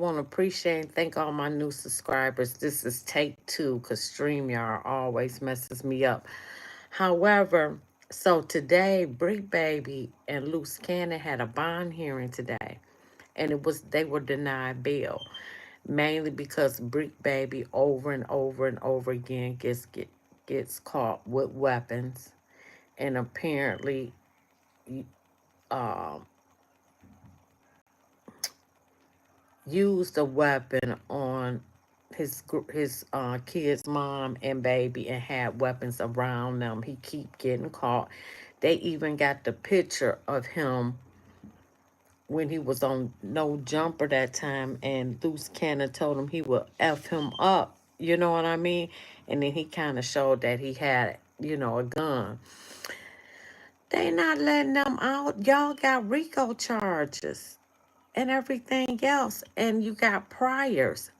want to appreciate and thank all my new subscribers. This is take two because StreamYard always messes me up. However, so today, Bricc Baby and Luce Cannon had a bond hearing today, and they were denied bail mainly because Bricc Baby over and over and over again gets caught with weapons, and apparently, um, used a weapon on his kid's mom and baby and had weapons around them. He keep getting caught. They even got the picture of him when he was on No Jumper that time, and Luce Cannon told him he would F him up. You know what I mean? And then he kind of showed that he had, a gun. They not letting them out. Y'all got Rico charges and everything else, and you got priors.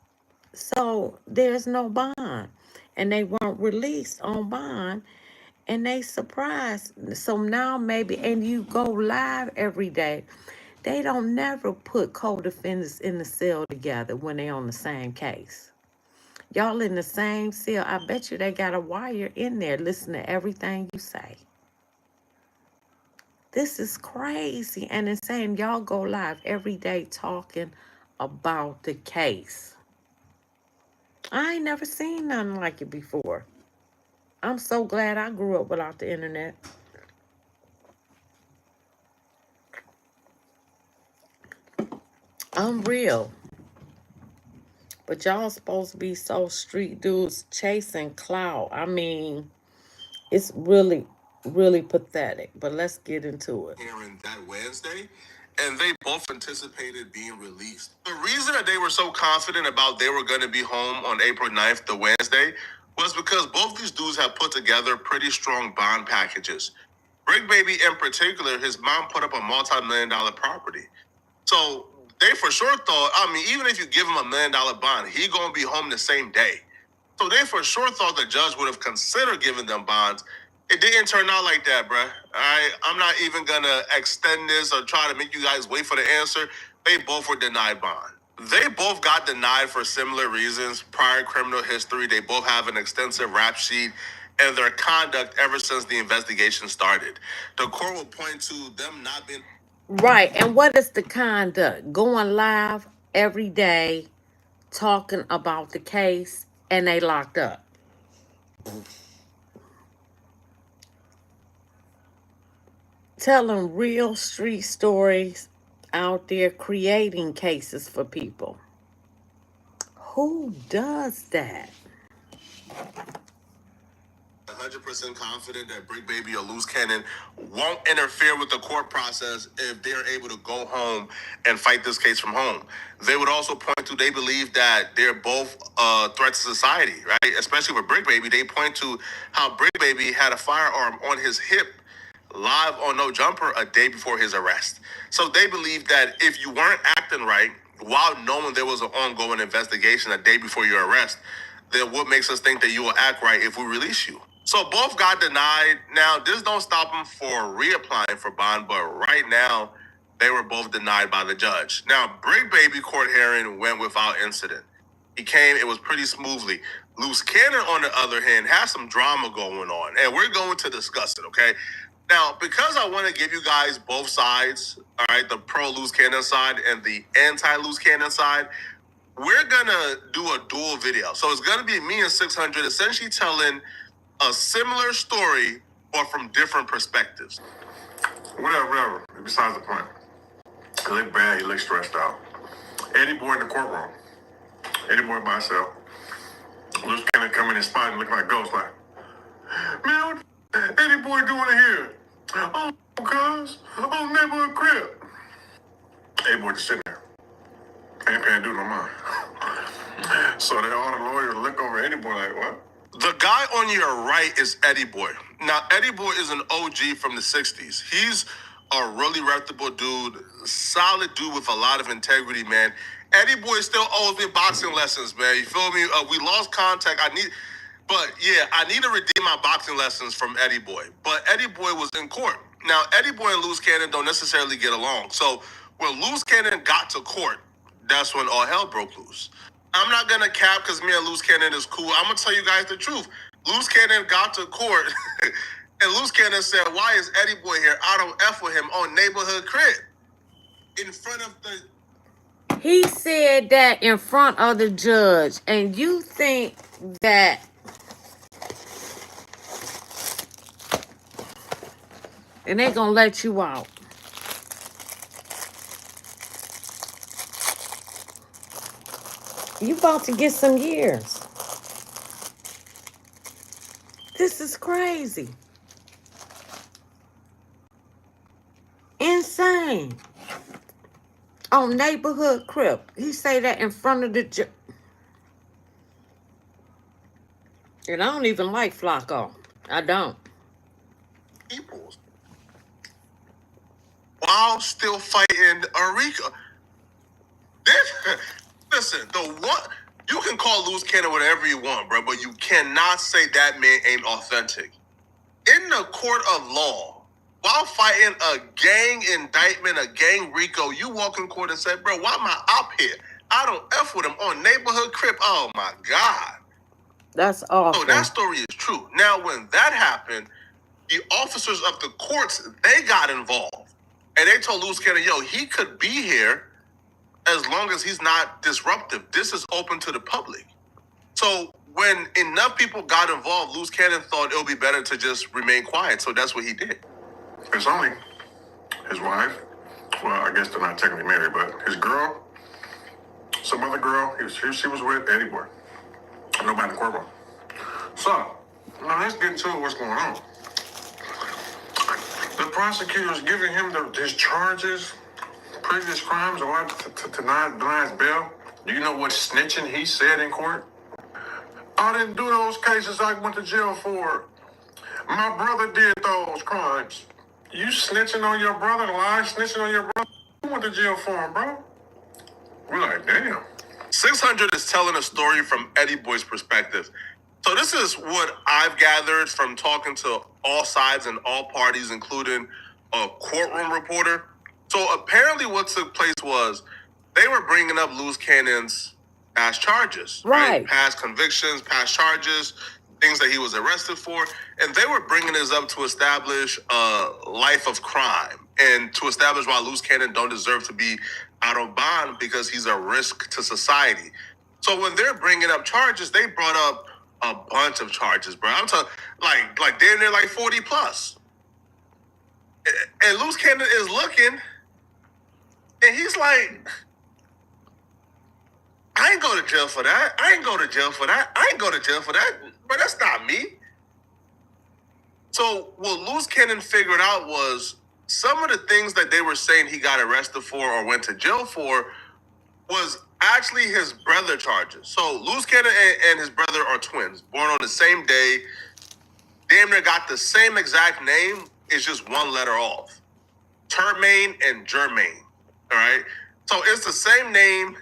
So there's no bond. And they weren't released on bond, and they surprised. So now maybe, and you go live every day. They don't never put co-defendants in the cell together when they on the same case. Y'all in the same cell. I bet you they got a wire in there listening to everything you say. This is crazy. And it's saying y'all go live every day talking about the case. I ain't never seen nothing like it before. I'm so glad I grew up without the internet. Unreal. But y'all supposed to be so street dudes chasing clout. I mean, it's really, really pathetic. But let's get into it. Hearing that Wednesday, and they both anticipated being released. The reason that they were so confident about they were going to be home on April 9th, the Wednesday, was because both these dudes have put together pretty strong bond packages. Bricc Baby in particular, his mom put up a multi-million-dollar property. So they for sure thought, even if you give him $1 million bond, he gonna be home the same day. So they for sure thought the judge would have considered giving them bonds. It didn't turn out like that, bruh. I'm not even gonna extend this or try to make you guys wait for the answer. They both were denied bond. They both got denied for similar reasons. Prior criminal history, they both have an extensive rap sheet, and their conduct ever since the investigation started. The court will point to them not being... Right. And what is the conduct? Going live every day, talking about the case, and they locked up. Telling real street stories out there, creating cases for people. Who does that? 100% confident that Bricc Baby or Luce Cannon won't interfere with the court process if they're able to go home and fight this case from home. They would also point to, they believe that they're both a threat to society, right? Especially with Bricc Baby, they point to how Bricc Baby had a firearm on his hip live on No Jumper a day before his arrest. So they believe that if you weren't acting right while knowing there was an ongoing investigation a day before your arrest, then what makes us think that you will act right if we release you? So both got denied. Now, this don't stop them for reapplying for bond, but right now, they were both denied by the judge. Now, Bricc Baby court hearing went without incident. He came, it was pretty smoothly. Luce Cannon, on the other hand, has some drama going on, and we're going to discuss it, okay? Now, because I want to give you guys both sides, all right, the pro-Luce Cannon side and the anti-Luce Cannon side, we're going to do a dual video. So it's going to be me and 600 essentially telling a similar story, but from different perspectives. Whatever. Besides the point. He looked bad. He looked stressed out. Eddie Boy in the courtroom. Eddie Boy by himself. Luce Cannon come in his spot and look like a ghost, like, man, what Eddie Boy doing in here? Oh, cuz. Oh, neighborhood crib. Eddie Boy just sitting there. Ain't paying due no mind. So they all the lawyers look over Eddie Boy like, what? The guy on your right is Eddie Boy. Now, Eddie Boy is an OG from the 60s. He's a really reputable dude, solid dude with a lot of integrity, man. Eddie Boy still owes me boxing lessons, man. You feel me? We lost contact. I need to redeem my boxing lessons from Eddie Boy. But Eddie Boy was in court. Now, Eddie Boy and Luce Cannon don't necessarily get along. So when Luce Cannon got to court, that's when all hell broke loose. I'm not gonna cap because me and Luce Cannon is cool. I'm gonna tell you guys the truth. Luce Cannon got to court and Luce Cannon said, "Why is Eddie Boy here? I don't F with him on neighborhood crib." In front of the... He said that in front of the judge. And you think that and they're gonna let you out. You about to get some years. This is crazy. Insane. On neighborhood crib. He say that in front of the judge. And I don't even like Flacco. I don't. Peoples. While still fighting Rico. Listen, the one... You can call Luce Cannon whatever you want, bro, but you cannot say that man ain't authentic. In the court of law, while fighting a gang indictment, a gang Rico, you walk in court and say, bro, why am I up here? I don't F with him on neighborhood crib. Oh, my God. That's awful. So that story is true. Now, when that happened, the officers of the courts, they got involved. And they told Luce Cannon, yo, he could be here as long as he's not disruptive. This is open to the public. So when enough people got involved, Luce Cannon thought it would be better to just remain quiet. So that's what he did. It's only his wife. Well, I guess they're not technically married, but his girl, some other girl, she was with Eddie Boy. Nobody in the courtroom. So, now let's get into what's going on. The prosecutor's giving him his charges, previous crimes, or to deny his bail. Do you know what snitching he said in court? I didn't do those cases I went to jail for. My brother did those crimes. You snitching on your brother, snitching on your brother? You went to jail for him, bro. We're like, damn. 600 is telling a story from Eddie Boy's perspective. So this is what I've gathered from talking to all sides and all parties, including a courtroom reporter. So apparently what took place was they were bringing up Luce Cannon's past charges. Right. Past convictions, past charges, things that he was arrested for. And they were bringing this up to establish a life of crime and to establish why Luce Cannon don't deserve to be out on bond because he's a risk to society. So when they're bringing up charges, they brought up a bunch of charges, bro. I'm talking like damn near like 40 plus. And Luce Cannon is looking and he's like, I ain't go to jail for that. I ain't go to jail for that. I ain't go to jail for that. But that's not me. So what Luce Cannon figured out was some of the things that they were saying he got arrested for or went to jail for was actually his brother charges. So Luce Cannon and his brother are twins, born on the same day. Damn near got the same exact name. It's just one letter off. Termaine and Germaine. All right? So it's the same name.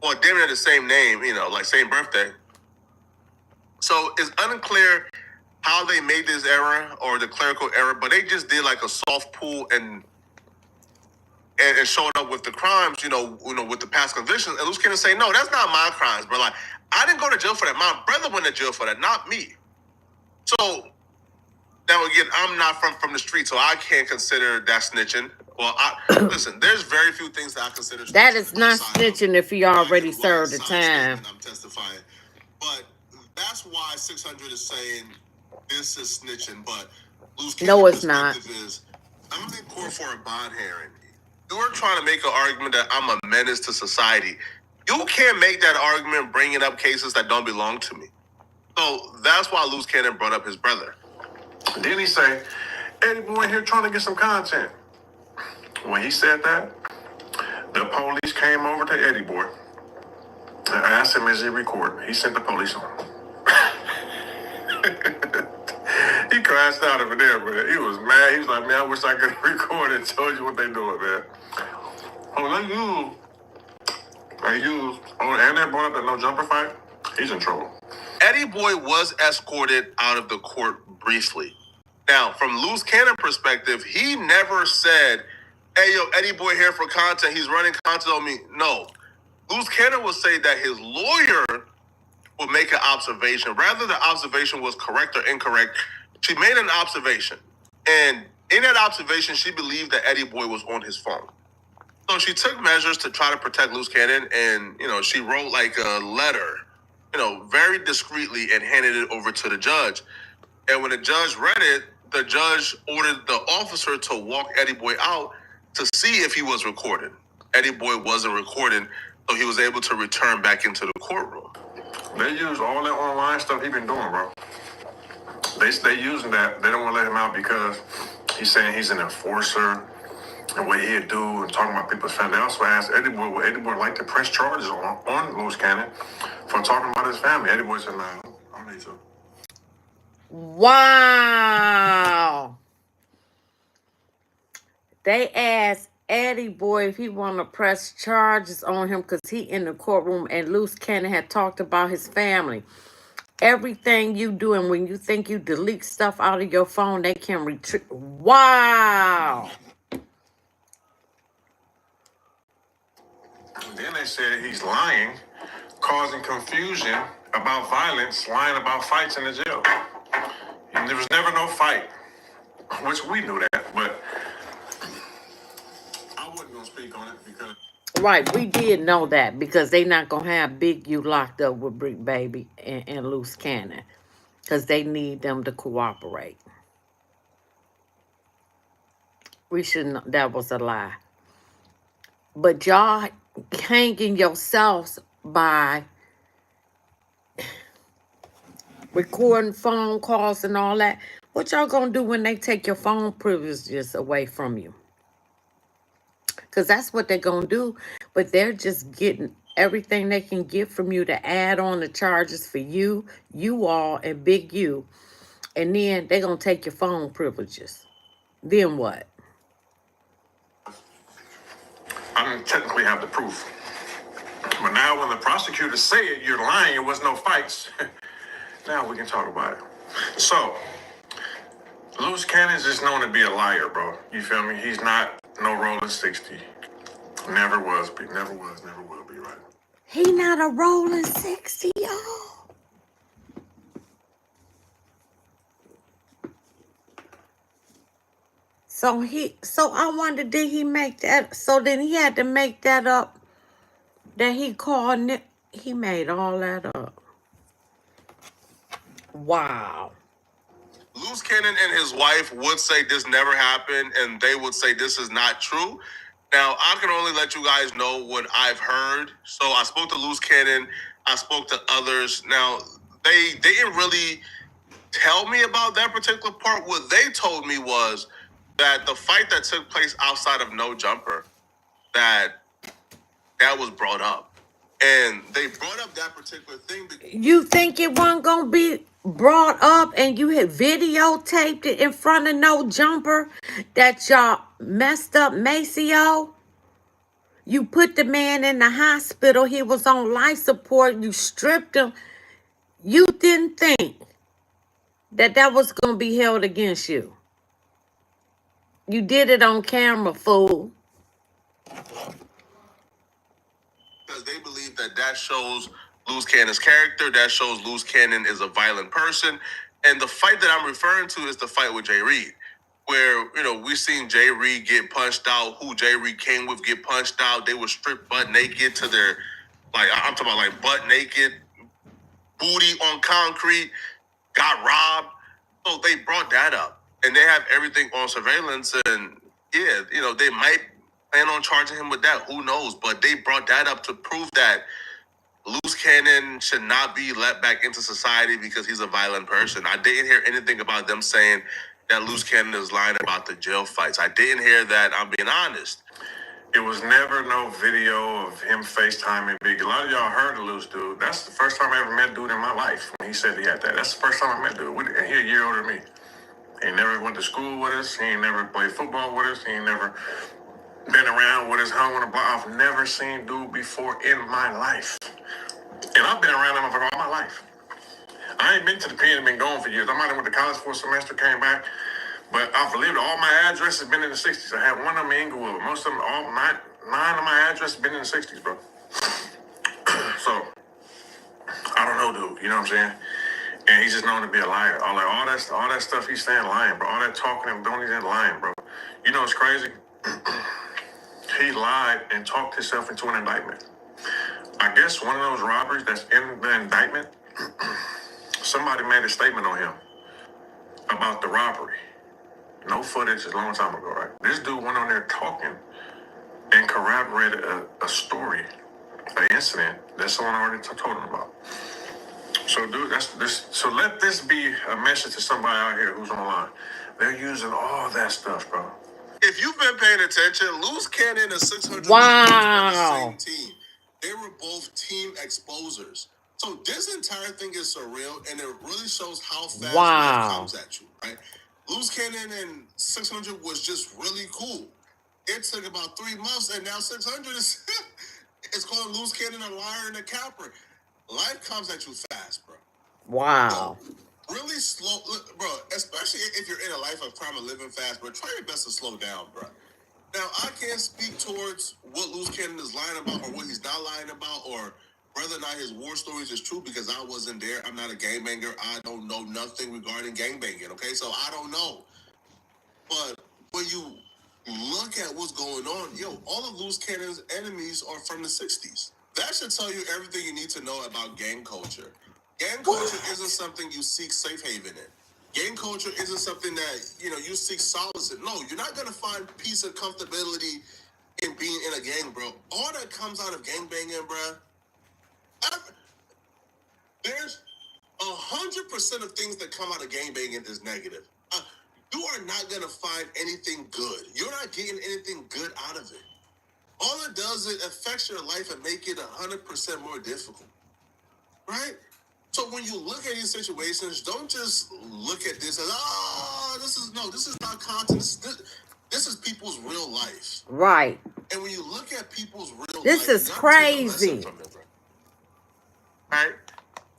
Well, damn near the same name, you know, like same birthday. So it's unclear how they made this error or the clerical error, but they just did like a soft pull and showed up with the crimes, you know, with the past convictions. And Luce Cannon say, no, that's not my crimes, bro. Like, I didn't go to jail for that. My brother went to jail for that, not me. So now again, I'm not from the street, so I can't consider that snitching. Well, listen, there's very few things that I consider snitching. That is not snitching if he already served the time. I'm testifying. But that's why 600 is saying this is snitching. But Luce Cannon's No, it's not. is, I'm in court for a bond hearing. You're trying to make an argument that I'm a menace to society. You can't make that argument bringing up cases that don't belong to me. So that's why Luce Cannon brought up his brother. Then he say, Eddie Boy here trying to get some content. When he said that, the police came over to Eddie Boy and asked him, is he recording? He sent the police on him. He crashed out over there, man. He was mad. He was like, man, I wish I could record and told you what they doing, man. Oh, and they brought up that no jumper fight. He's in trouble. Eddie Boy was escorted out of the court briefly. Now, from Luce Cannon perspective, he never said, hey, yo, Eddie Boy here for content. He's running content on me. No. Luce Cannon would say that his lawyer would make an observation. Rather the observation was correct or incorrect, she made an observation. And in that observation, she believed that Eddie Boy was on his phone. So she took measures to try to protect Luce Cannon, and she wrote like a letter, very discreetly, and handed it over to the judge. And when the judge read it, the judge ordered the officer to walk Eddie Boy out to see if he was recorded. Eddie Boy wasn't recorded, so he was able to return back into the courtroom. They use all that online stuff he been doing, bro. They using that. They don't want to let him out because he's saying he's an enforcer and what he'd do and talking about people's family. They also asked Eddie Boy, would Eddie Boy like to press charges on Luce Cannon for talking about his family? Eddie Boy said, no, I don't need to. Wow. They asked Eddie Boy if he want to press charges on him because he in the courtroom, and Luce Cannon had talked about his family. Everything you do, and when you think you delete stuff out of your phone, they can retrieve. Wow. Then they said he's lying, causing confusion about violence, lying about fights in the jail. And there was never no fight, which we knew that, but I wasn't going to speak on it because... Right, we did know that because they not going to have Big U locked up with Bricc Baby and Luce Cannon because they need them to cooperate. We shouldn't, that was a lie. But y'all hanging yourselves by recording phone calls and all that. What y'all gonna do when they take your phone privileges away from you? Because that's what they're gonna do. But they're just getting everything they can get from you to add on the charges for you, you all, and Big U. And then they're gonna take your phone privileges. Then what? I didn't technically have the proof. But now when the prosecutors say it, you're lying, it was no fights. Now we can talk about it. So, Luce Cannon's just known to be a liar, bro. You feel me? He's not no rolling 60. Never was, never will be, right? He not a rolling 60, y'all. So I wonder, did he make that? So then he had to make that up. That he called it. He made all that up. Wow. Luce Cannon and his wife would say this never happened, and they would say this is not true. Now, I can only let you guys know what I've heard. So I spoke to Luce Cannon. I spoke to others. Now, they didn't really tell me about that particular part. What they told me was that the fight that took place outside of No Jumper, that was brought up. And they brought up that particular thing. You think it wasn't going to be brought up and you had videotaped it in front of No Jumper that y'all messed up Maceo? You put the man in the hospital. He was on life support. You stripped him. You didn't think that was going to be held against you. You did it on camera, fool. Because they believe that shows Luce Cannon's character. That shows Luce Cannon is a violent person. And the fight that I'm referring to is the fight with Jay Reed, where, we seen Jay Reed get punched out, who Jay Reed came with get punched out. They were stripped butt naked to their, I'm talking about butt naked, booty on concrete, got robbed. So they brought that up. And they have everything on surveillance. And yeah, they might plan on charging him with that. Who knows? But they brought that up to prove that Luce Cannon should not be let back into society because he's a violent person. I didn't hear anything about them saying that Luce Cannon is lying about the jail fights. I didn't hear that. I'm being honest. It was never no video of him FaceTiming Big. A lot of y'all heard of Luce, dude. That's the first time I ever met dude in my life when he said he had that. That's the first time I met dude. And he a year older than me. He never went to school with us. He ain't never played football with us. He ain't never been around with us, hung on the block. I've never seen dude before in my life. And I've been around him for all my life. I ain't been to the pen and been gone for years. I might have went to college for a semester, came back. But I've lived, all my addresses been in the 60s. I had one of them in Inglewood. Most of them, nine of my addresses been in the 60s, bro. You know what I'm saying? And he's just known to be a liar. All that stuff he's saying lying, bro. All that talking and doing, he's lying, bro. You know what's crazy? He lied and talked himself into an indictment. I guess one of those robberies that's in the indictment, somebody made a statement on him about the robbery. No footage, a long time ago, right? This dude went on there talking and corroborated a story, an incident that someone already told him about. So, dude, that's this. So let this be a message to somebody out here who's online. They're using all that stuff, bro. If you've been paying attention, Luce Cannon and 600 Wow. were the same team. They were both team exposers. So this entire thing is surreal, and it really shows how fast life comes at you, right? Luce Cannon and 600 was just really cool. It took about 3 months, and now 600 is it's calling Luce Cannon a liar and a capper. Life comes at you fast, bro. Wow. So, really slow, bro, especially if you're in a life of crime and living fast, bro, try your best to slow down, bro. Now, I can't speak towards what Luce Cannon is lying about or what he's not lying about or whether or not his war stories is true because I wasn't there. I'm not a gangbanger. I don't know nothing regarding gangbanging, okay? So I don't know. But when you look at what's going on, all of Luce Cannon's enemies are from the 60s. That should tell you everything you need to know about gang culture. Gang culture isn't something you seek safe haven in. Gang culture isn't something that, you seek solace in. No, you're not going to find peace and comfortability in being in a gang, bro. All that comes out of gang banging, bro. There's 100% of things that come out of gang banging is negative. You are not going to find anything good. You're not getting anything good out of it. All it does is affects your life and make it 100% more difficult. Right? So when you look at these situations, don't just look at this as, this is not content. This is people's real life. Right. And when you look at people's real this life, is crazy. Right?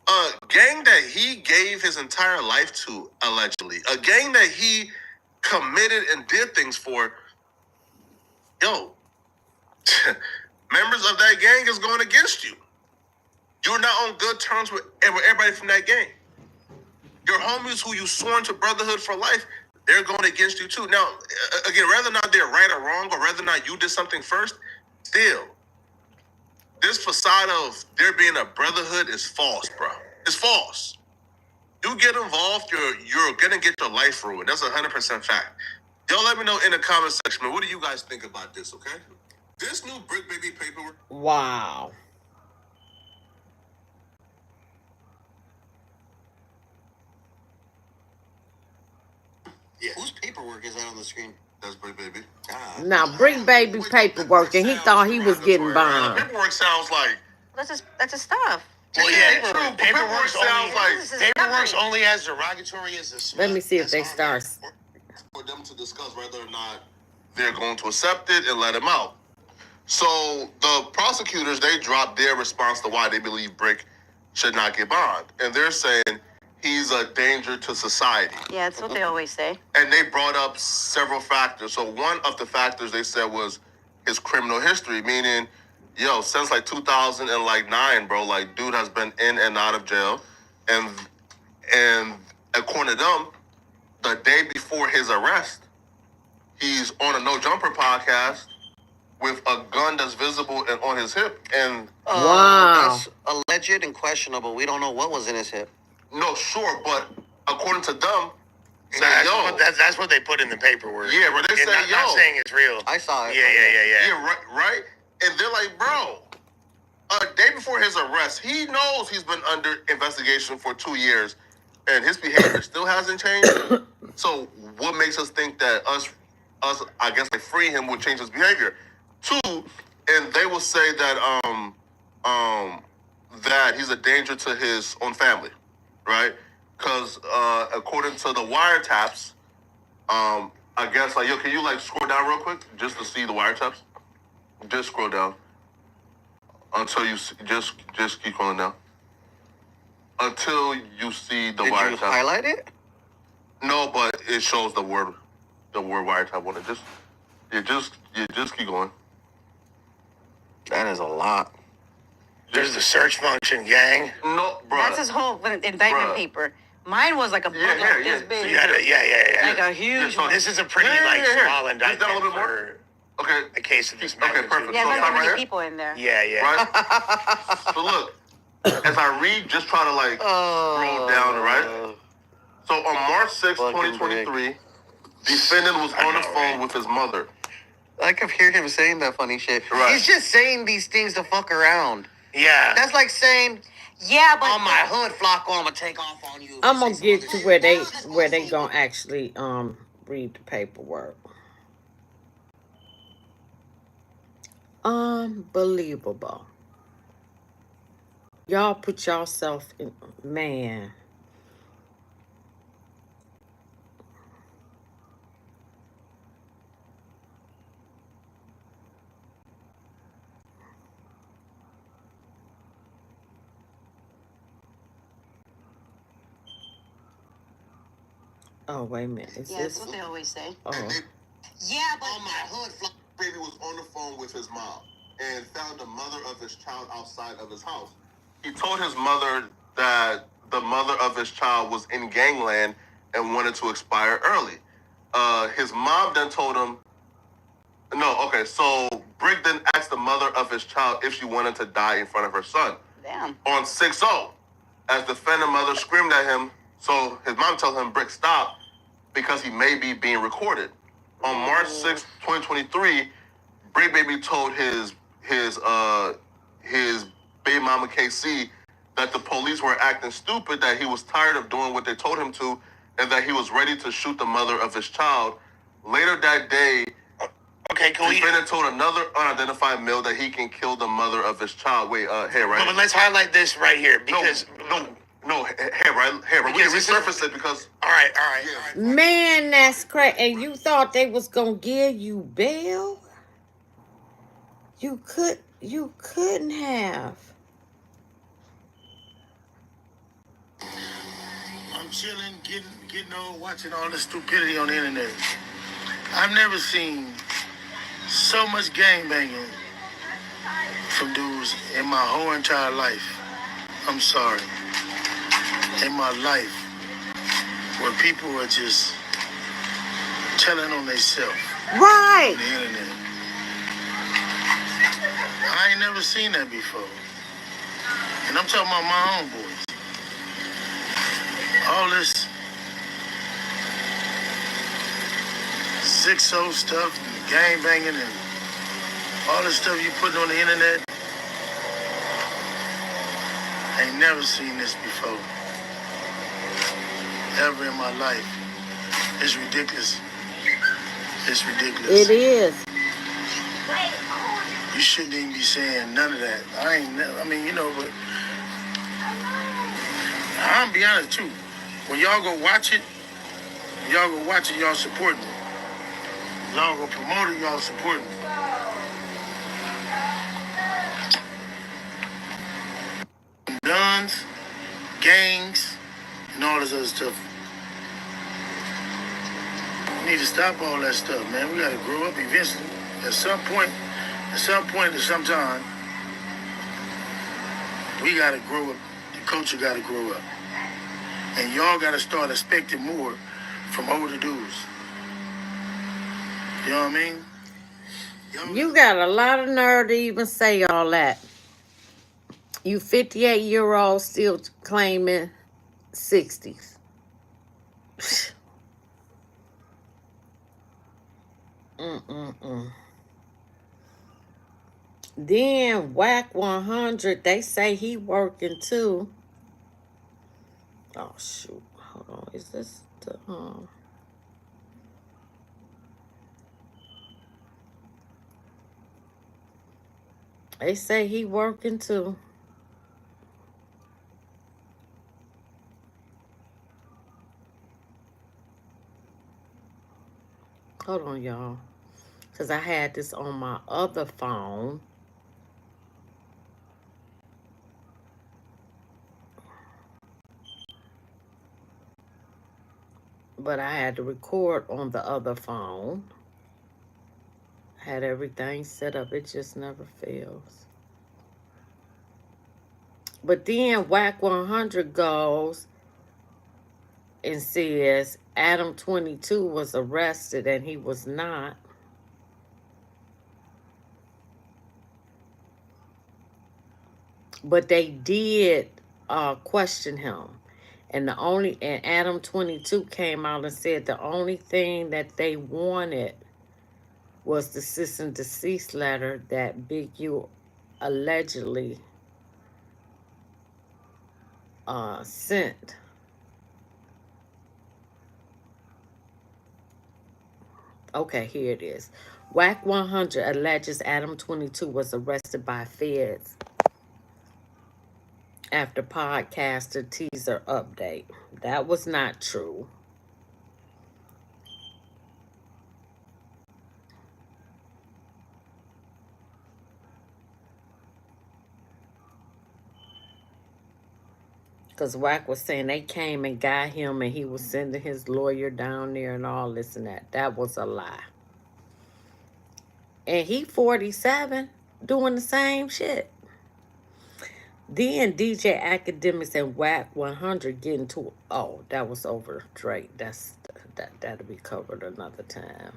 A gang that he gave his entire life to, allegedly. A gang that he committed and did things for. Members of that gang is going against you. You're not on good terms with everybody from that gang. Your homies who you sworn to brotherhood for life, they're going against you too. Now, again, whether or not they're right or wrong, or whether or not you did something first, still, this facade of there being a brotherhood is false, bro. It's false. You get involved, you're gonna get your life ruined. That's 100% fact. Y'all let me know in the comment section, man. What do you guys think about this, okay? This new Bricc Baby paperwork. Wow. Yeah. Whose paperwork is that on the screen? That's Bricc Baby. Now, Bricc Baby paperwork, and he thought he was getting bond. Paperwork sounds like... That's his stuff. Well, yeah, true. Paperwork's only as derogatory as the... Let me see if they start. For them to discuss whether or not they're going to accept it and let him out. So the prosecutors, they dropped their response to why they believe Bricc should not get bond. And they're saying he's a danger to society. Yeah, that's what they always say. And they brought up several factors. So one of the factors they said was his criminal history, meaning, since like 2009, bro, like dude has been in and out of jail. And according to them, the day before his arrest, he's on a No Jumper podcast with a gun that's visible and on his hip. And wow. That's alleged and questionable. We don't know what was in his hip. No, sure, but according to them, that's what they put in the paperwork. Yeah, but they say, not saying it's real. I saw it. Yeah. Yeah, right? And they're like, bro, a day before his arrest, he knows he's been under investigation for 2 years, and his behavior still hasn't changed. So what makes us think that us, I guess, like free him would change his behavior? 2, and they will say that that he's a danger to his own family, right? Because according to the wiretaps, I guess can you scroll down real quick just to see the wiretaps? Just scroll down until you see, just keep scrolling down until you see the wiretaps. Did you highlight it? No, but it shows the word wiretap on it. Just keep going. That is a lot. There's the search function, gang. No, bro. That's his whole indictment Bruh. paper. Mine was like a book like this big. Yeah. Like a huge So one. this is a pretty small indictment Just a little bit more. for Okay. a case of this Okay, magnitude. perfect. Yeah, So there's stop not right many here. people in there. Yeah. Right? So look, as I read, just try to like scroll down, right? So on March 6, Fucking 2023, defendant was on the phone with his mother. I could hear him saying that funny shit. Right. He's just saying these things to fuck around. Yeah. That's like saying, Yeah, but on my hood, Flocko, I'm gonna take off on you. I'm gonna get to where they gonna actually read the paperwork. Unbelievable. Y'all put yourself in, man. Oh, wait a minute. Is yeah, this? that's what they always say. Oh. Yeah, but On my hood, baby was on the phone with his mom and found the mother of his child outside of his house. He told his mother that the mother of his child was in gangland and wanted to expire early. His mom then told him, so Bricc then asked the mother of his child if she wanted to die in front of her son. damn. On 6-0, as the defendant mother screamed at him, so his mom told him, Bricc, stop, because he may be being recorded. On March 6, 2023, Bricc baby told his baby mama KC that the police were acting stupid, that he was tired of doing what they told him to, and that he was ready to shoot the mother of his child. Later that day, Okay, can we? defendant told another unidentified male that he can kill the mother of his child. Wait, here, right? But let's highlight this right here because No, here, right? Here, right? We Because this is- resurface it because all right. Man, that's crazy. And you thought they was gonna give you bail? You couldn't have. I'm chilling, getting old, watching all this stupidity on the internet. I've never seen so much gangbanging from dudes in my whole entire life. I'm sorry. In my life, where people are just telling on themselves Right. on the internet. I ain't never seen that before. And I'm talking about my own boys. All this 6-0 stuff, and gang banging, and all this stuff you putting on the internet. I ain't never seen this before. Ever in my life. It's ridiculous. It's ridiculous. It is. You shouldn't even be saying none of that. But I'll be honest too. When y'all go watch it, y'all support me. Y'all go promote it, y'all support me. Guns, gangs, and all this other stuff. We need to stop all that stuff, man. We gotta grow up eventually. At some point, at some time, we gotta grow up. The culture gotta grow up. And y'all gotta start expecting more from older dudes. You know what I mean? You got a lot of nerve to even say all that. You 58-year-old still claiming 60s. Then Whack 100, they say he working too. Oh shoot. Hold on. Is this the They say he working too. Hold on, y'all. Because I had this on my other phone. But I had to record on the other phone. Had everything set up. It just never fails. But then Whack 100 goes and says Adam 22 was arrested and he was not. But they did question him. And Adam 22 came out and said the only thing that they wanted was the cease and desist letter that Big U allegedly sent. Okay, here it is. Whack 100 alleges Adam 22 was arrested by feds after podcaster teaser update. That was not true. Because Wack was saying they came and got him and he was sending his lawyer down there and all this and that. That was a lie. And he 47 doing the same shit. Then DJ Academics and Wack 100 getting to, oh, that was over Drake. That'll be covered another time.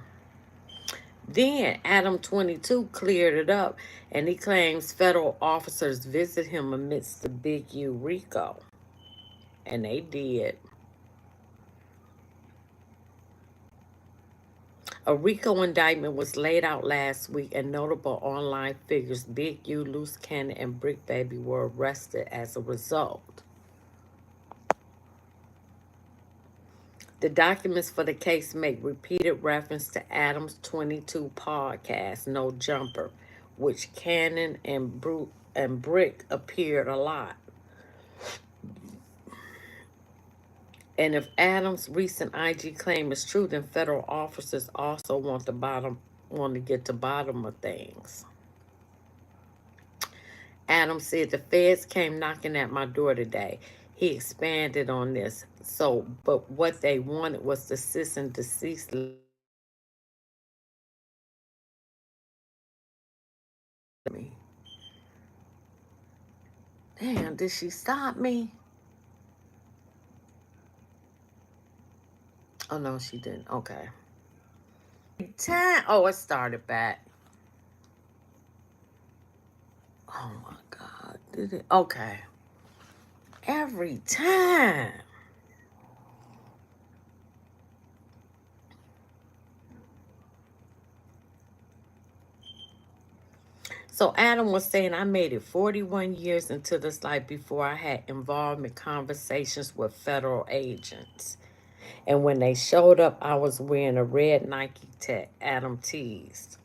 Then Adam 22 cleared it up and he claims federal officers visit him amidst the Big U Rico. And they did. A Rico indictment was laid out last week, and notable online figures Big U, Luce Cannon, and Bricc Baby were arrested as a result. The documents for the case make repeated reference to Adam's 22 podcast, No Jumper, which Cannon and Bricc appeared a lot. And if Adams' recent IG claim is true, then federal officers also want to get to bottom of things. Adams said the feds came knocking at my door today. He expanded on this. But what they wanted was the cease and desist. Damn, did she stop me? Oh, no, she didn't. Okay. Oh, it started back. Oh, my God. Did it? Okay. Every time. So Adam was saying, I made it 41 years into this life before I had involvement conversations with federal agents. And when they showed up, I was wearing a red Nike Tech. Adam teased.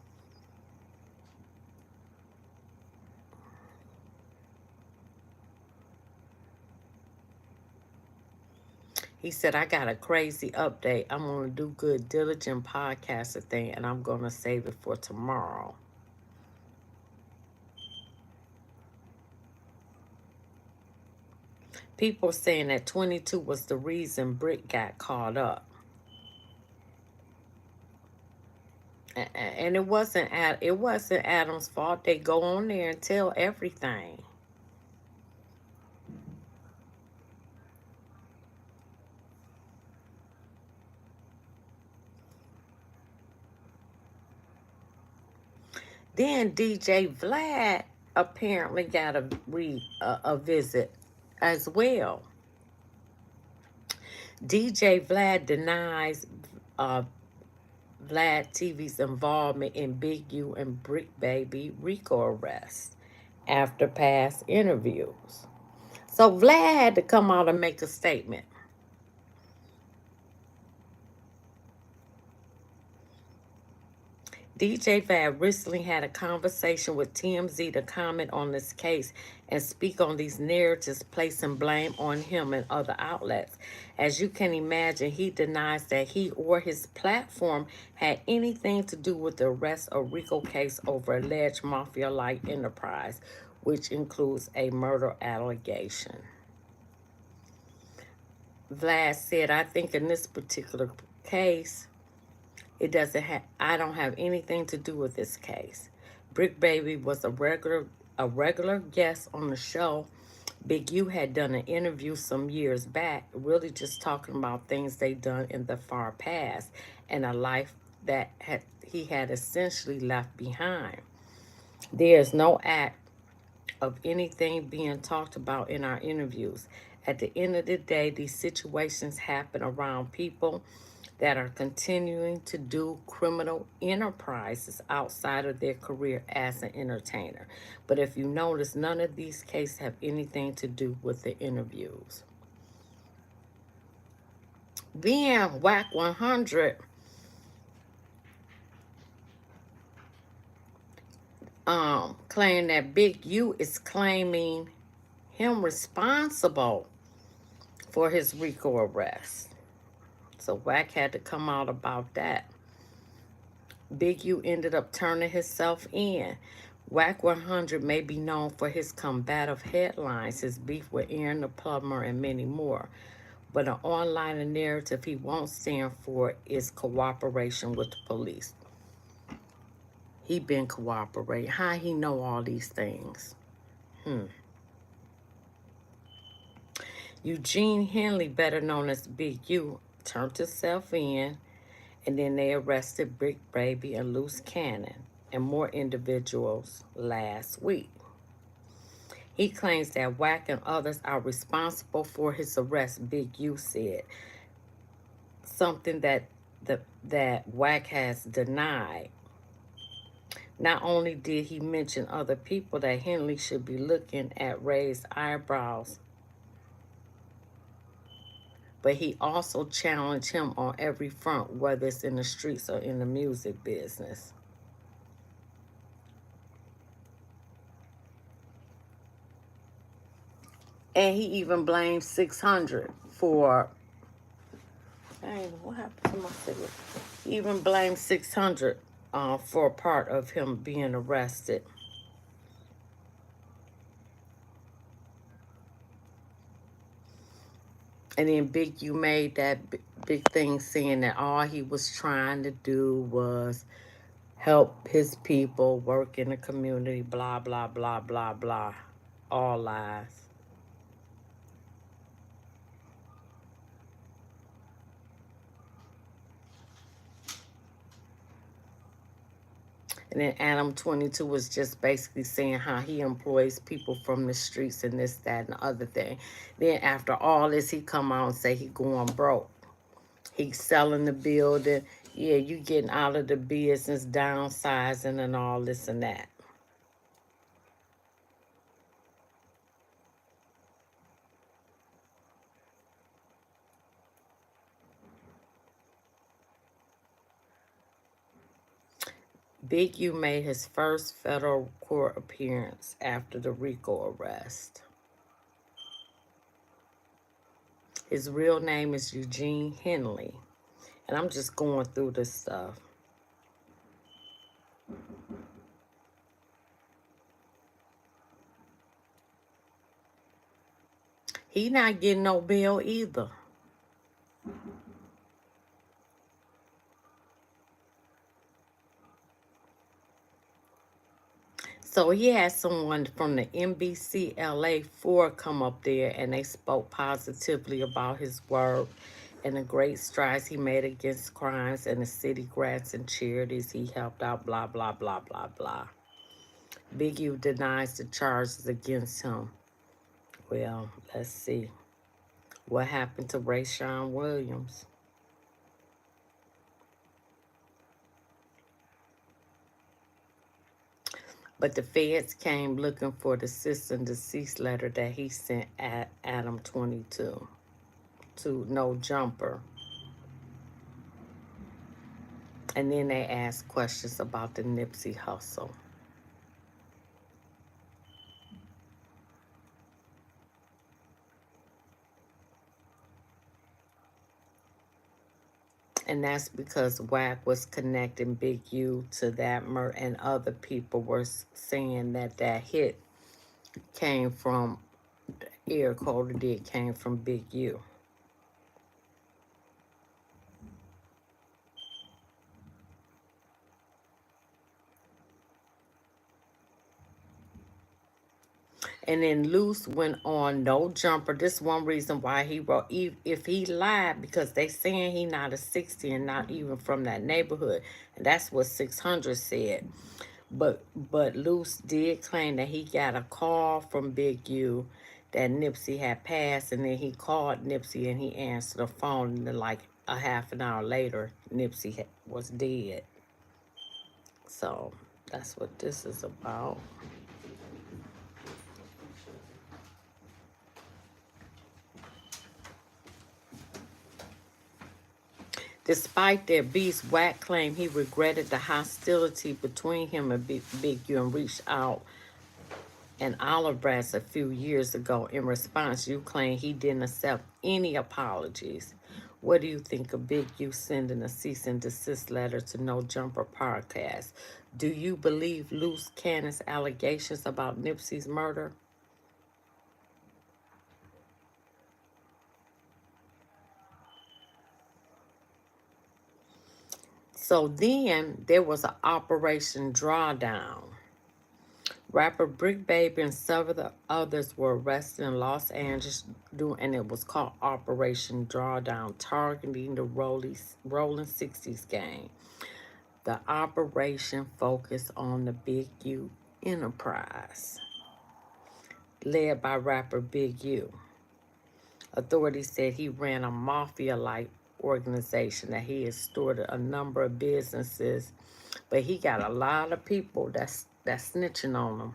He said, I got a crazy update. I'm going to do good, diligent podcaster thing, and I'm going to save it for tomorrow. People saying that 22 was the reason Bricc got caught up. And it wasn't Adam's fault. They go on there and tell everything. Then DJ Vlad apparently got a visit as well. DJ Vlad denies Vlad TV's involvement in Big U and Bricc Baby Rico arrests after past interviews. So Vlad had to come out and make a statement. DJ Vlad recently had a conversation with TMZ to comment on this case and speak on these narratives placing blame on him and other outlets. As you can imagine, he denies that he or his platform had anything to do with the arrest of Rico case over alleged mafia-like enterprise, which includes a murder allegation. Vlad said, I think in this particular case, I don't have anything to do with this case. Bricc Baby was a regular guest on the show Big U had done an interview some years back, really just talking about things they done in the far past and a life that he had essentially left behind. There's no act of anything being talked about in our interviews. At the end of the day, these situations happen around people that are continuing to do criminal enterprises outside of their career as an entertainer. But if you notice, none of these cases have anything to do with the interviews. Then Whack 100 claimed that Big U is claiming him responsible for his Rico arrest. So Whack had to come out about that. Big U ended up turning himself in. Whack 100 may be known for his combative headlines, his beef with Aaron the Plumber, and many more. But an online narrative he won't stand for is cooperation with the police. He been cooperating. How he know all these things? Eugene Henley, better known as Big U, turned himself in, and then they arrested Bricc Baby and Luce Cannon and more individuals last week. He claims that Whack and others are responsible for his arrest, Big U said, something that Whack has denied. Not only did he mention other people that Henley should be looking at raised eyebrows, but he also challenged him on every front, whether it's in the streets or in the music business. And he even blamed 600 for, dang, what happened to my cigarette? He even blamed 600 for a part of him being arrested. And then Big U made that big thing saying that all he was trying to do was help his people work in the community, blah, blah, blah, blah, blah. All lies. And then Adam 22 was just basically saying how he employs people from the streets and this, that, and the other thing. Then after all this, he come out and say he going broke. He's selling the building. Yeah, you getting out of the business, downsizing and all this and that. Big U made his first federal court appearance after the Rico arrest. His real name is Eugene Henley. And I'm just going through this stuff. He not getting no bail either. So he had someone from the NBC LA 4 come up there, and they spoke positively about his work and the great strides he made against crimes and the city grants and charities he helped out, blah, blah, blah, blah, blah. Big U denies the charges against him. Well, let's see. What happened to Rayshawn Williams? But the feds came looking for the cease and desist letter that he sent at Adam 22 to No Jumper. And then they asked questions about the Nipsey Hussle. And that's because Wack was connecting Big U to that murder, and other people were saying that that hit came from, air quoted did, came from Big U. And then Luce went on no jumper. This one reason why he wrote, if he lied, because they saying he not a 60 and not even from that neighborhood. And that's what 600 said. But Luce did claim that he got a call from Big U that Nipsey had passed, and then he called Nipsey and he answered the phone, and then like a half an hour later, Nipsey was dead. So that's what this is about. Despite their beefs, Wack claimed he regretted the hostility between him and Big U and reached out and olive branch a few years ago. In response, you claim he didn't accept any apologies. What do you think of Big U sending a cease and desist letter to No Jumper podcast? Do you believe Luce Cannon's allegations about Nipsey's murder? So then there was an Operation Drawdown. Rapper Bricc Baby and several others were arrested in Los Angeles, and it was called Operation Drawdown, targeting the Rolling 60s gang. The operation focused on the Big U enterprise, led by rapper Big U. Authorities said he ran a mafia-like organization, that he extorted a number of businesses, but he got a lot of people that's snitching on him.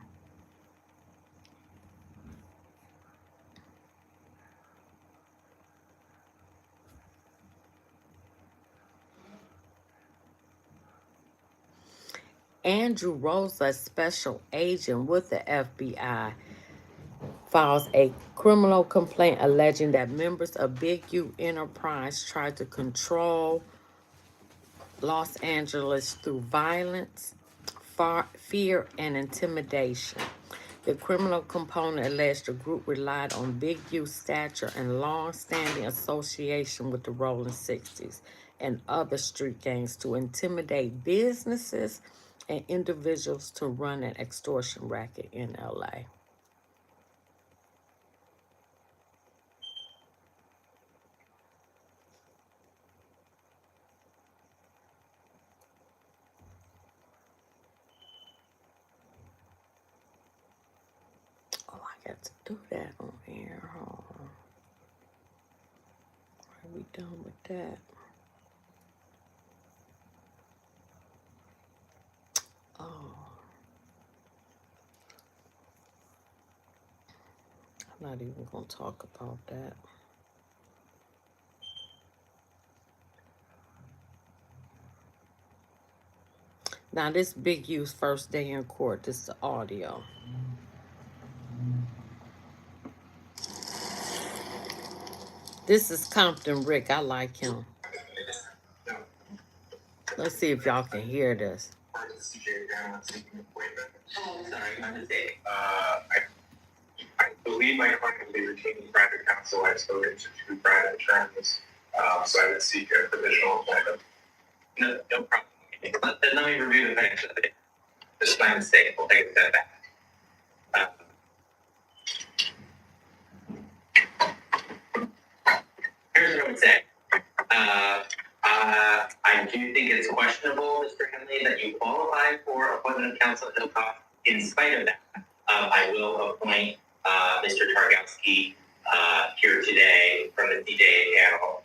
Andrew Rosa, a special agent with the FBI, files a criminal complaint alleging that members of Big U Enterprise tried to control Los Angeles through violence, fear, and intimidation. The criminal component alleged the group relied on Big U's stature and long-standing association with the Rolling 60s and other street gangs to intimidate businesses and individuals to run an extortion racket in LA. Oh, I got to do that on here. Hold on. Are we done with that? Oh, I'm not even going to talk about that. Now, this Big U's first day in court. This is the audio. This is Compton Rick. I like him. Let's see if y'all can hear this. I believe my client will be retaining private counsel. I've spoken to two private attorneys, so I would seek a provisional appointment. No problem. Let me review the facts of it. This is my mistake. We'll take that back. Here's what I would say. I do think it's questionable, Mr. Henley, that you qualify for appointment of counsel at no cost. In spite of that, I will appoint Mr. Targowski here today from the CJA panel.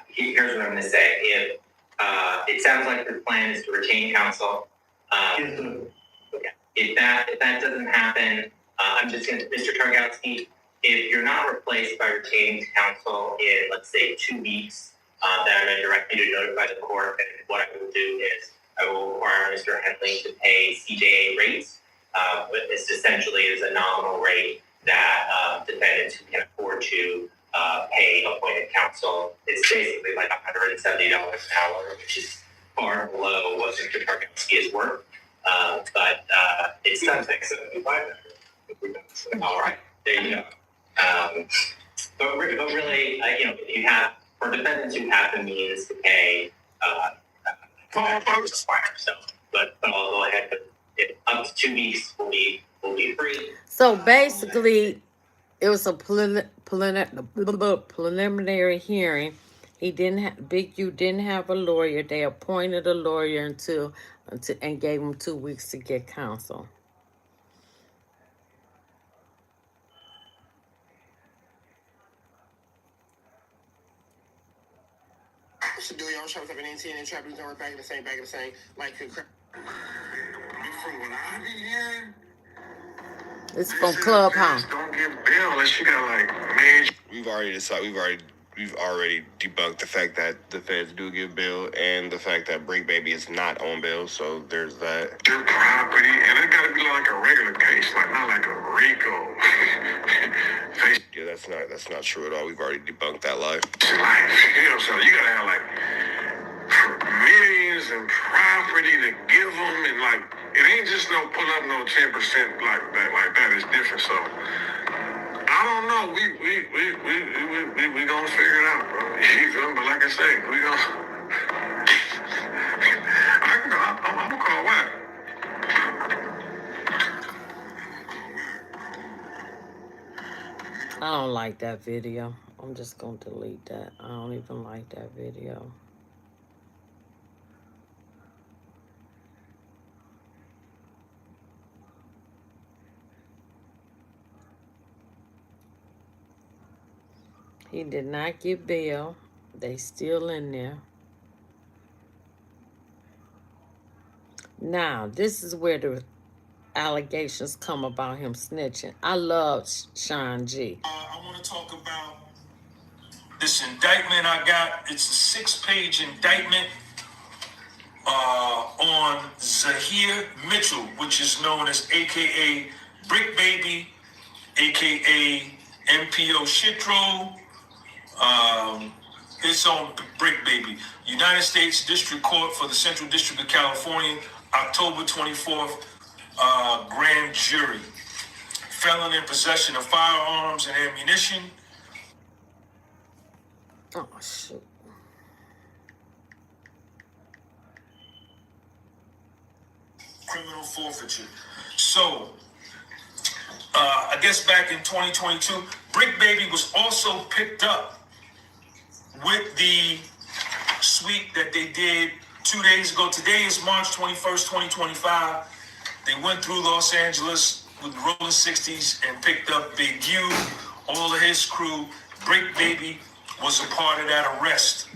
Here's what I'm going to say. If it sounds like the plan is to retain counsel, okay. If that doesn't happen, I'm just going to, Mr. Targowski, if you're not replaced by retained counsel in, let's say, 2 weeks, then I'm going to direct you to notify the court. And what I will do is I will require Mr. Henley to pay CJA rates. This essentially is a nominal rate that defendants who can afford to pay appointed counsel. It's basically like $170 an hour, which is far below what Mr. Targowski is worth. But it's something. All right, there you go. But really, if you have, for defendants who have the means to pay, 2 weeks will be free. So basically, it was a preliminary hearing. He didn't have Big U didn't have a lawyer. They appointed a lawyer until and gave him 2 weeks to get counsel. Should do y'all shows up in NTN and trap you going back in the same, like from what I be hearing. It's from Clubhouse. Don't get bail unless you got like man. We've already debunked the fact that the feds do give bail and the fact that Bricc Baby is not on bail. So there's that. Your property, and it gotta be like a regular case, like not like a Rico. Yeah, that's not true at all. We've already debunked that lie. So you gotta have like millions and property to give them, and like it ain't just no pull up no 10% like that. Like that is different. So I don't know. We gonna figure it out, bro. But like I say, we gonna. I'm gonna call what? I don't like that video. I'm just gonna delete that. I don't even like that video. He did not get bail. They still in there. Now, this is where the allegations come about him snitching. I love Sean G. I want to talk about this indictment I got. It's a 6-page indictment on Zahir Mitchell, which is known as AKA Bricc Baby, AKA MPO Shitro. It's on Bricc Baby. United States District Court for the Central District of California, October 24th, grand jury. Felon in possession of firearms and ammunition. Oh, shoot. Criminal forfeiture. So, I guess back in 2022, Bricc Baby was also picked up with the sweep that they did 2 days ago. Today is March 21st, 2025. They went through Los Angeles with rolling 60s and picked up Big U, all of his crew. Bricc Baby was a part of that arrest.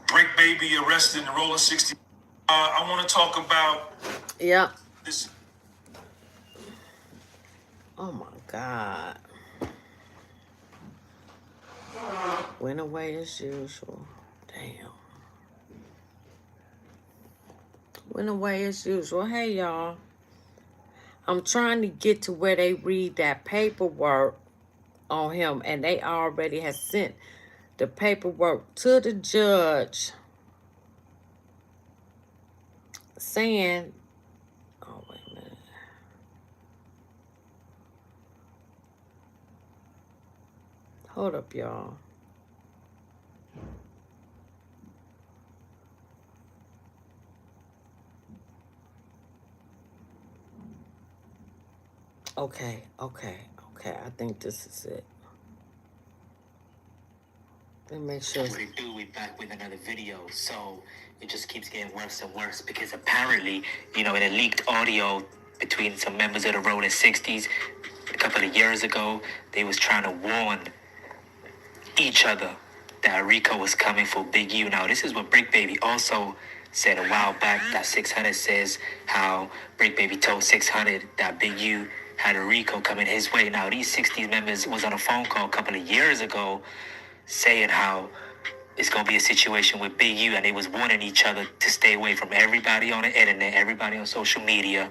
Bricc Baby arrested in the rolling 60s. I want to talk about this. Oh my God. Went away as usual. Damn. Went away as usual. Hey, y'all. I'm trying to get to where they read that paperwork on him, and they already have sent the paperwork to the judge saying, oh, wait a minute. Hold up, y'all. Okay. I think this is it. Let me make sure. We're back with another video, so it just keeps getting worse and worse because apparently, in a leaked audio between some members of the Rolling 60s a couple of years ago, they was trying to warn each other that Rico was coming for Big U. Now, this is what Bricc Baby also said a while back, that 600 says how Bricc Baby told 600 that Big U had a Rico coming his way. Now, these 60s members was on a phone call a couple of years ago saying how it's going to be a situation with Big U, and they was warning each other to stay away from everybody on the internet, everybody on social media.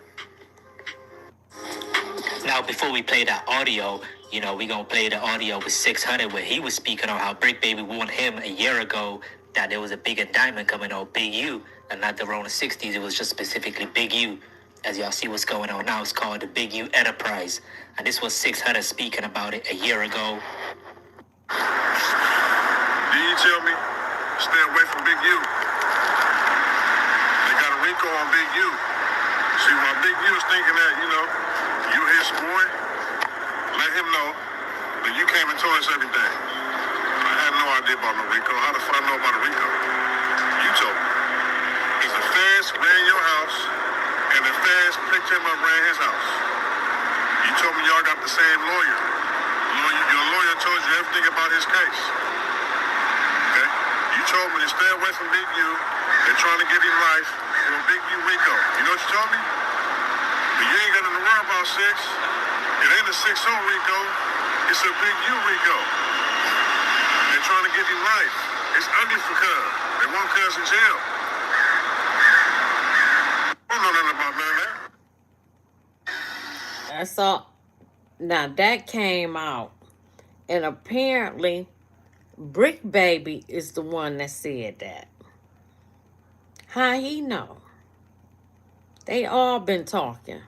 Now, before we play that audio, we going to play the audio with 600 where he was speaking on how Bricc Baby warned him a year ago that there was a big indictment coming on Big U, and not the Rolling 60s. It was just specifically Big U. As y'all see what's going on now, it's called the Big U Enterprise. And this was 600 speaking about it a year ago. Did you tell me stay away from Big U? They got a Rico on Big U. See, while Big U is thinking that, you his boy, let him know that you came and told us everything. I had no idea about no Rico. How the fuck I know about a Rico? You told me. Because the feds ran your house, and the feds picked him up, ran his house. You told me y'all got the same lawyer. Your lawyer told you everything about his case. Okay? You told me to stay away from Big U. They're trying to give him life from Big U Rico. You know what you told me? But you ain't got nothing to worry about, 6. It ain't a 6-0 Rico. It's a Big U Rico. They're trying to give him life. It's ugly for Cuz. They want Cuz in jail. I don't know nothing about none of that. That's all. Now that came out, and apparently Bricc Baby is the one that said that. How he know? They all been talking.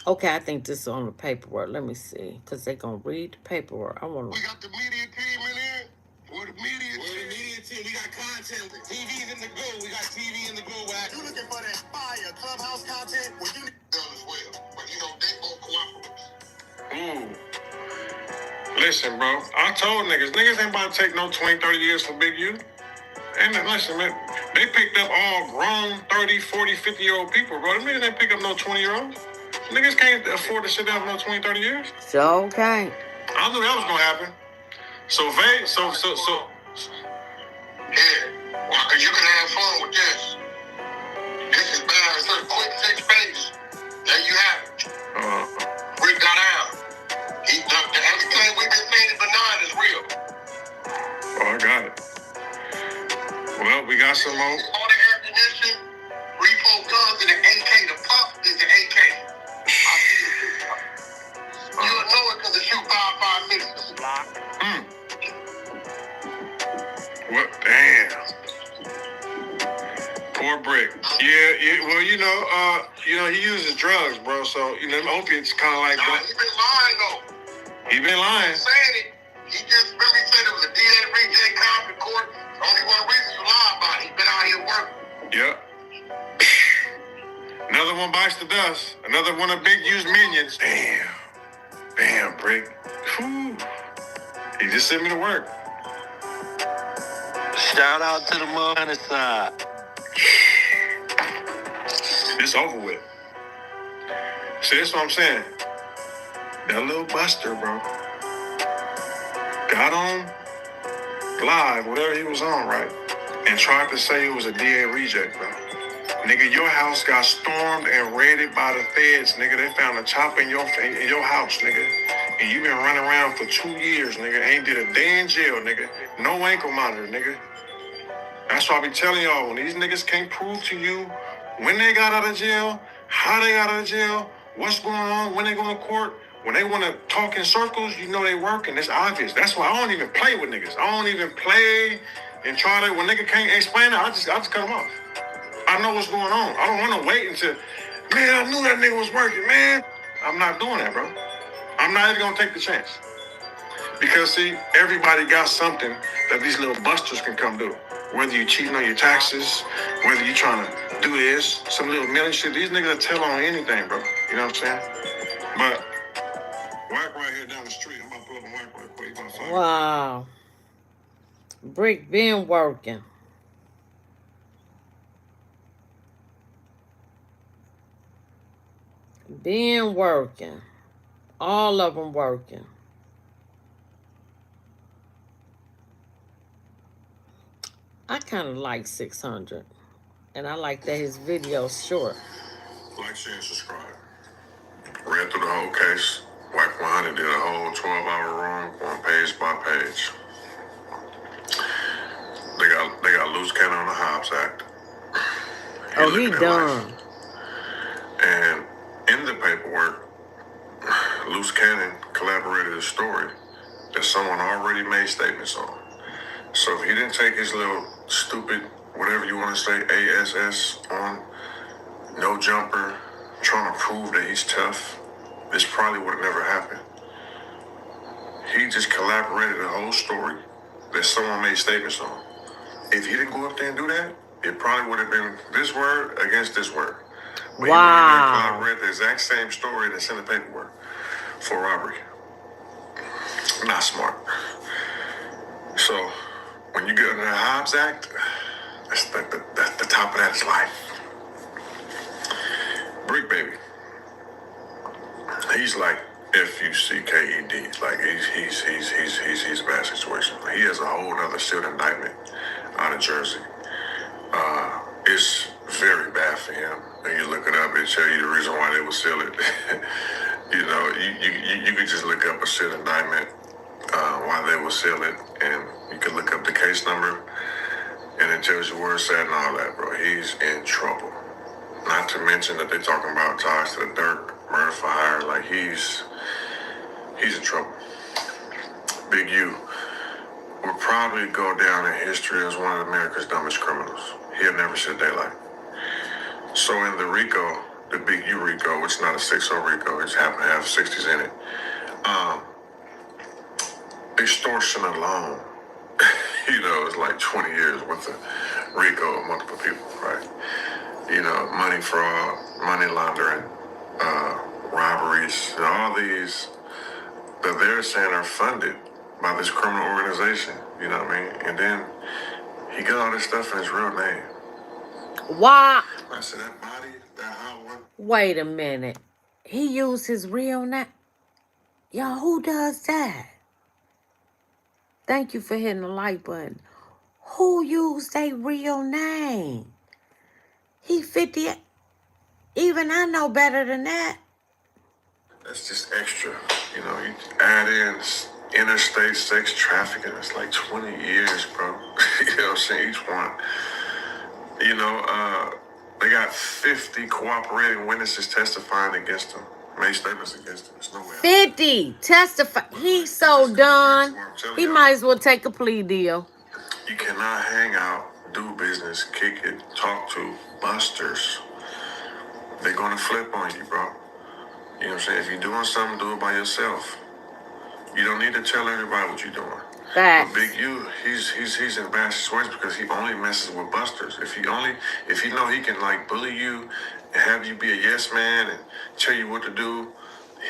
Okay, I think this is on the paperwork. Let me see, because they're going to read the paperwork. I want to... We got the media team in here. We're the media team. We got content. TV's in the go. We got TV in the go. You looking for that fire clubhouse content? Well, you need to as well. But, they all cooperate. Listen, bro. I told niggas ain't about to take no 20, 30 years for Big U. And listen, man, they picked up all grown 30, 40, 50-year-old people, bro. Them niggas ain't pick up no 20-year-olds. Niggas can't afford to sit down for no 20, 30 years. So, okay. I knew that was gonna happen. So, yeah. Well, cause you can have fun with this. This is bad. It's a quick 6 pages. There you have it. Rick got out. Everything we've been saying is benign is real. Oh, I got it. Well, we got some more. All the ammunition, repo guns, and the AK. The pup is the AK. You'll know it because it shoot 5.5 minutes. What? Damn. Poor Bricc. Yeah. Well, he uses drugs, bro. So them opiates kind of like that. He been lying though. He been lying. Saying it. He just really said it was a DA reject cop in court. Only one reason you lie about it. He been out here working. Yep. Another one bites the dust. Another one of Big U's minions. Damn, Bricc. Whew. He just sent me to work. Shout out to the money side. It's over with. See, that's what I'm saying. That little buster, bro, got on live, whatever he was on, right? And tried to say it was a DA reject, bro. Nigga, your house got stormed and raided by the feds, nigga. They found a chopper in your house, nigga. And you been running around for 2 years, nigga. Ain't did a day in jail, nigga. No ankle monitor, nigga. That's why I be telling y'all, when these niggas can't prove to you when they got out of jail, how they got out of jail, what's going on, when they go to court, when they want to talk in circles, you know they work, and it's obvious. That's why I don't even play with niggas. I don't even play and try to, when nigga can't explain it, I just cut them off. I know what's going on. I don't want to wait until, man, I knew that nigga was working, man. I'm not doing that, bro. I'm not even going to take the chance. Because, see, everybody got something that these little busters can come do. Whether you cheating on your taxes, whether you trying to do this, some little million shit, these niggas will tell on anything, bro. You know what I'm saying? But Whack right here down the street. I'm about to pull up on Whack right quick. Wow. Bricc been working. Been working. All of them working. I kind of like 600. And I like that his video's short. Like, share, and subscribe. Read through the whole case. Whack 100 did a whole 12-hour run, going page by page. They got Luce Cannon on the Hobbs Act. He done. And in the paperwork, Luce Cannon collaborated a story that someone already made statements on. So if he didn't take his little stupid, whatever you want to say, ASS on, no jumper, trying to prove that he's tough, this probably would have never happened. He just collaborated a whole story that someone made statements on. If he didn't go up there and do that, it probably would have been this word against this word. But he went in there and Wow. collaborated the exact same story that's in the paperwork for robbery. Not smart. So when you get under the Hobbs Act, that's the top of that is life. Bricc baby. He's like FUCKED. Like he's a bad situation. He has a whole other sealed indictment out of Jersey. It's very bad for him. And you look it up, it tell you the reason why they would seal it. You could just look up a sealed indictment, why they will seal it, and you can look up the case number, and it tells you where it's at and all that, bro. He's in trouble. Not to mention that they're talking about ties to the dirt, murder for hire. Like he's in trouble. Big U will probably go down in history as one of America's dumbest criminals. He'll never see daylight. So in the Rico, the Big U Rico, which is not a 6-0 Rico, it's happened to have 60s in it. Extortion alone, it's like 20 years worth of Rico, multiple people, right? Money fraud, money laundering, robberies, and all these that they're saying are funded by this criminal organization, you know what I mean? And then he got all this stuff in his real name. Why? I said, that body, that hot one. Wait a minute. He used his real name. Y'all, who does that? Thank you for hitting the like button. Who used their real name? He 50. Even I know better than that. That's just extra. You add in interstate sex trafficking. It's like 20 years, bro. You know what I'm saying? Each one. They got 50 cooperating witnesses testifying against him. Made statements against him. There's no way. 50 testify. He's so done. He might as well take a plea deal. You cannot hang out, do business, kick it, talk to busters. They're gonna flip on you, bro. You know what I'm saying? If you're doing something, do it by yourself. You don't need to tell everybody what you're doing. Facts. But Big U, he's in a bad situation because he only messes with busters. If he know he can like bully you and have you be a yes man and tell you what to do,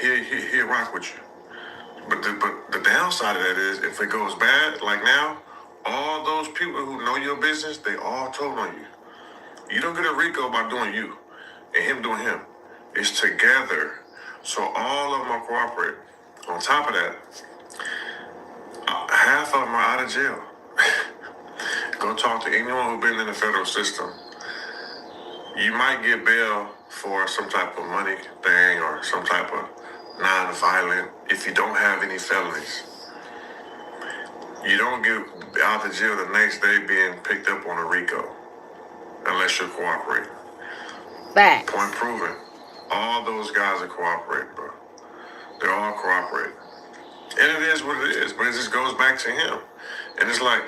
he'll rock with you. But the downside of that is if it goes bad, like now, all those people who know your business, they all told on you. You don't get a Rico by doing you and him doing him. It's together. So all of them are cooperating. On top of that, half of them are out of jail. Go talk to anyone who's been in the federal system. You might get bail for some type of money thing or some type of non-violent if you don't have any felonies. You don't get out of jail the next day being picked up on a Rico unless you're cooperating. Facts. Point proven. All those guys are cooperating, bro. They're all cooperating. And it is what it is, but it just goes back to him. And it's like,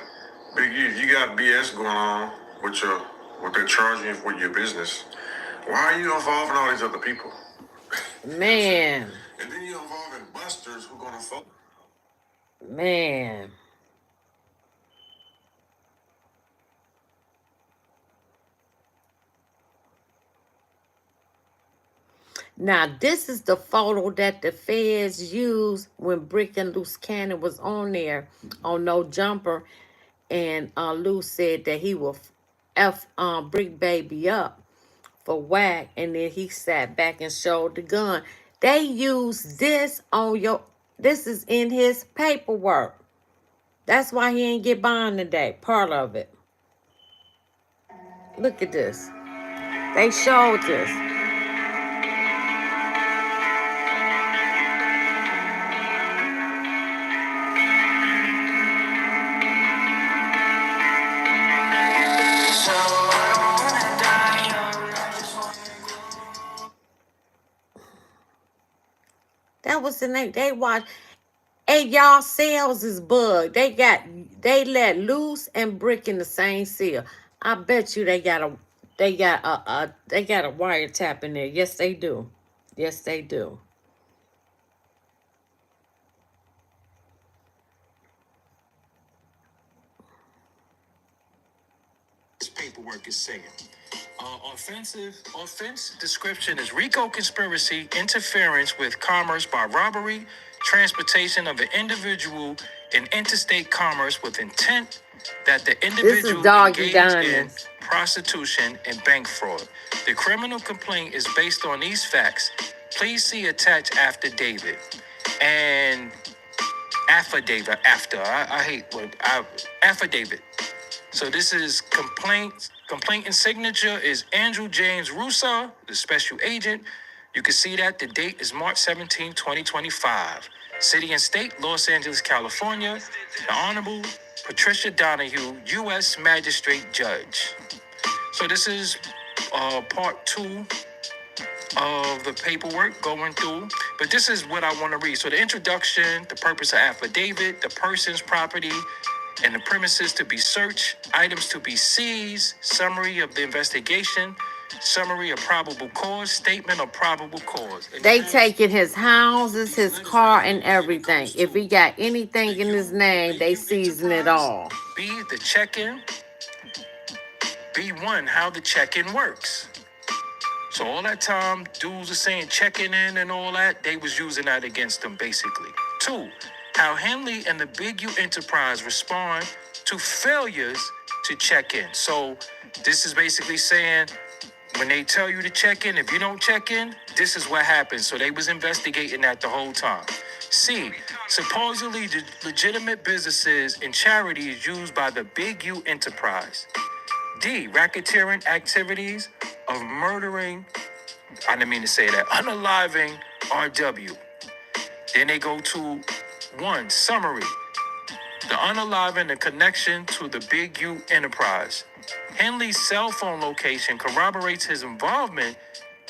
Big U, you got BS going on with what they're charging you with your business. Why are you involving all these other people? Man. And then you're involving busters who gonna vote. Man. Now, this is the photo that the feds used when Bricc and Luce Cannon was on there on No Jumper. And Luce said that he will F Bricc baby up for whack. And then he sat back and showed the gun. They used this on this is in his paperwork. That's why he ain't get bond today. Part of it. Look at this. They showed this. That was the name. They watched. Hey, y'all, cells is bugged. They let Luce and Bricc in the same cell. I bet you they got a wiretap in there. Yes, they do. Yes, they do. This paperwork is saying Offense description is Rico conspiracy, interference with commerce by robbery, transportation of an individual in interstate commerce with intent that the This is individual Doggy engage in Diamonds. prostitution and bank fraud. The criminal complaint is based on these facts. Please see attached affidavit. And affidavit after. I hate what affidavit. So this is complaint. Complaint and signature is Andrew James Russo, the special agent. You can see that the date is March 17, 2025. City and state, Los Angeles, California. The Honorable Patricia Donahue, U.S. Magistrate Judge. So this is part 2 of the paperwork going through. But this is what I want to read. So the introduction, the purpose of affidavit, the person's property, and the premises to be searched, items to be seized, summary of the investigation, summary of probable cause, statement of probable cause. They taking his houses, his car, and everything. If he got anything in his name, they seizing it all. B, the check-in. B1, how the check-in works. So all that time, dudes are saying checking in and all that, they was using that against them, basically. 2, how Henley and the Big U Enterprise respond to failures to check in. So this is basically saying, when they tell you to check in, if you don't check in, this is what happens. So they was investigating that the whole time. C, supposedly the legitimate businesses and charities used by the Big U Enterprise. D, racketeering activities of murdering, I didn't mean to say that, unaliving RW. Then they go to 1, summary. The unaliving the connection to the Big U Enterprise. Henley's cell phone location corroborates his involvement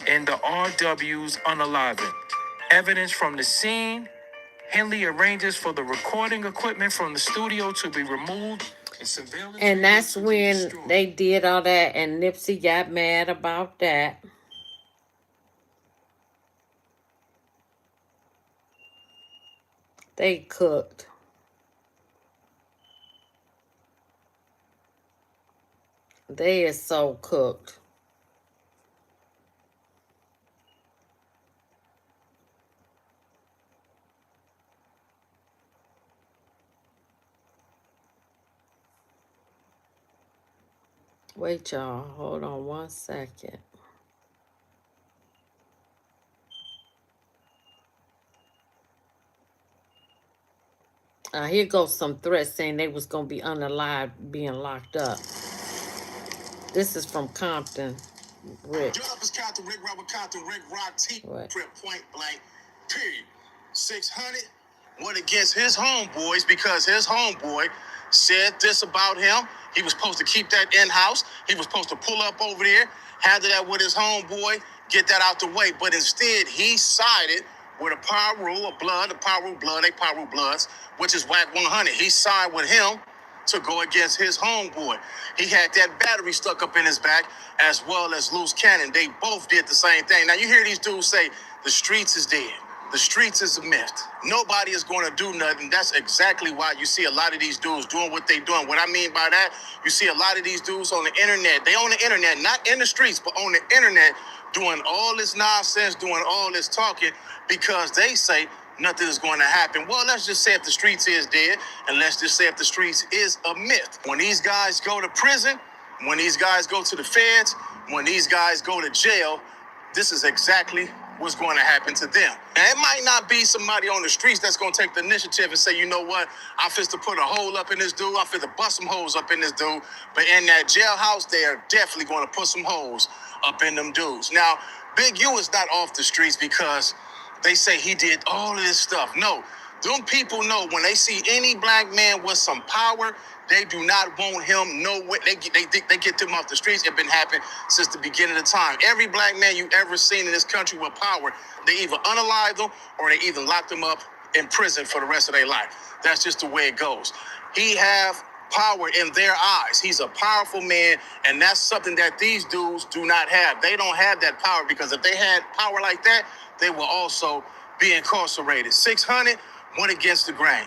in the RW's unaliving. Evidence from the scene. Henley arranges for the recording equipment from the studio to be removed. And that's when they did all that, and Nipsey got mad about that. They cooked. They is so cooked. Wait, y'all. Hold on 1 second. Here goes some threats saying they was going to be unalive, being locked up. This is from Compton, Rick. Your up is Compton, Rick Robert Compton, Rick Rock T. What? Point blank, period. 600 went against his homeboys because his homeboy said this about him. He was supposed to keep that in-house. He was supposed to pull up over there, handle that with his homeboy, get that out the way. But instead, he sided with a power rule of blood, they power rule bloods, which is Whack 100. He sided with him to go against his homeboy. He had that battery stuck up in his back, as well as Luce Cannon. They both did the same thing. Now, you hear these dudes say, the streets is dead. The streets is a myth. Nobody is going to do nothing. That's exactly why you see a lot of these dudes doing what they doing. What I mean by that, you see a lot of these dudes on the internet. They on the internet, not in the streets, but on the internet, doing all this nonsense, doing all this talking, because they say nothing is going to happen. Well, let's just say if the streets is dead, and let's just say if the streets is a myth. When these guys go to prison, when these guys go to the feds, when these guys go to jail, this is exactly what's going to happen to them. Now, it might not be somebody on the streets that's going to take the initiative and say, you know what, I'm fit to put a hole up in this dude, I'm fit to bust some holes up in this dude, but in that jailhouse, they are definitely going to put some holes up in them dudes. Now, Big U is not off the streets because they say he did all of this stuff. No, them people know when they see any black man with some power, they do not want him nowhere. They get them off the streets. It's been happening since the beginning of time. Every black man you ever seen in this country with power, they either unalive them or they either lock them up in prison for the rest of their life. That's just the way it goes. He have power in their eyes. He's a powerful man, and that's something that these dudes do not have. They don't have that power, because if they had power like that, they will also be incarcerated. 600 went against the grain.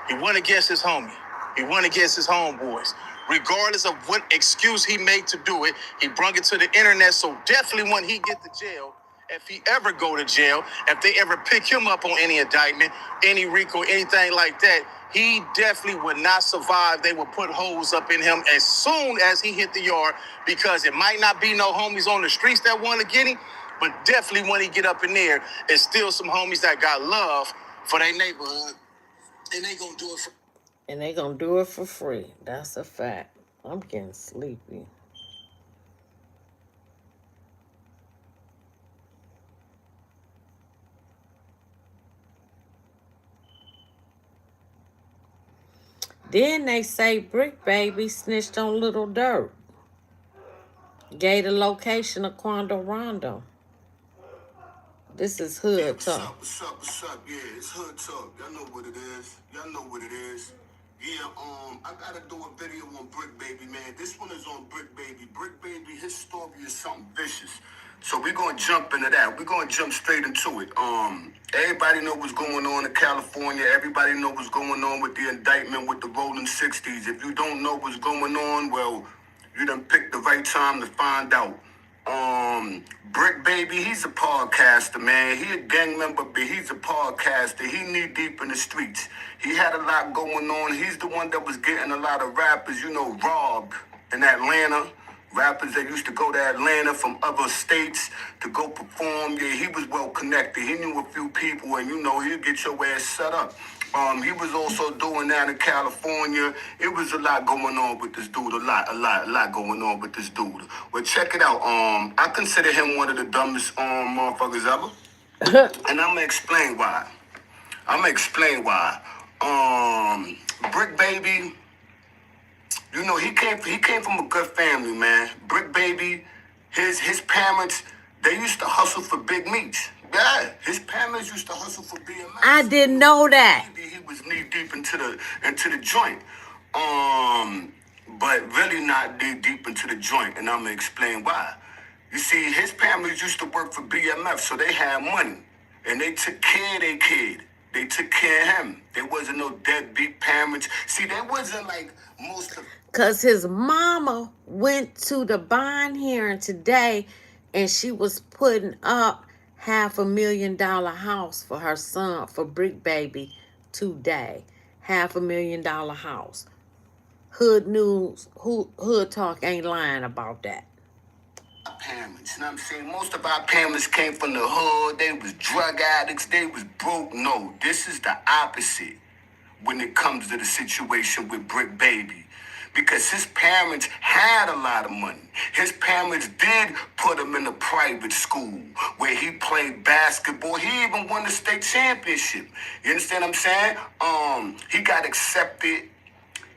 He went against his homie. He went against his homeboys. regardless of what excuse he made to do it. He brung it to the internet, so definitely when he get to jail, if he ever go to jail, if they ever pick him up on any indictment, any Rico, anything like that, he definitely would not survive. They would put holes up in him as soon as he hit the yard, because it might not be no homies on the streets that want to get him, but definitely when he get up in there, it's still some homies that got love for their neighborhood, and they gonna do it for. And they gonna do it for free. That's a fact. I'm getting sleepy. Then they say Bricc Baby snitched on Little Dirt. Gave the location of Quando Rondo. This is hood talk. What's up? Yeah, it's hood talk. Y'all know what it is. Yeah, I gotta do a video on Bricc Baby, man. This one is on Bricc Baby. Bricc Baby, his story is something vicious. So we're gonna jump into that. We're gonna jump straight into it. Everybody know what's going on in California. Everybody know what's going on with the indictment with the rolling 60s. If you don't know what's going on, well, you done picked the right time to find out. Bricc Baby, he's a podcaster, man. He a gang member, but he's a podcaster. He knee deep in the streets. He had a lot going on. He's the one that was getting a lot of rappers, robbed in Atlanta. Rappers that used to go to Atlanta from other states to go perform. Yeah, he was well connected. He knew a few people, and he'd get your ass set up. He was also doing that in California. It was a lot going on with this dude. A lot going on with this dude. Well, check it out. I consider him one of the dumbest motherfuckers ever. And I'm gonna explain why. Bricc Baby, he came from a good family, man. Bricc Baby, his parents, they used to hustle for big meats. Yeah, his parents used to hustle for BMX. I didn't know that. He was knee deep into the joint. But really not knee deep into the joint, and I'm gonna explain why. You see, his parents used to work for BMF, so they had money, and they took care of their kid. They took care of him. There wasn't no deadbeat parents. See, there wasn't like most of. Because his mama went to the bond hearing today, and she was putting up $500,000 house for her son, for Bricc Baby, today. $500,000 house. Hood news, hood talk ain't lying about that. Parents, you know what I'm saying? Most of our parents came from the hood. They was drug addicts. They was broke. No, this is the opposite when it comes to the situation with Bricc Baby. Because his parents had a lot of money. His parents did put him in a private school where he played basketball. He even won the state championship. You understand what I'm saying? He got accepted.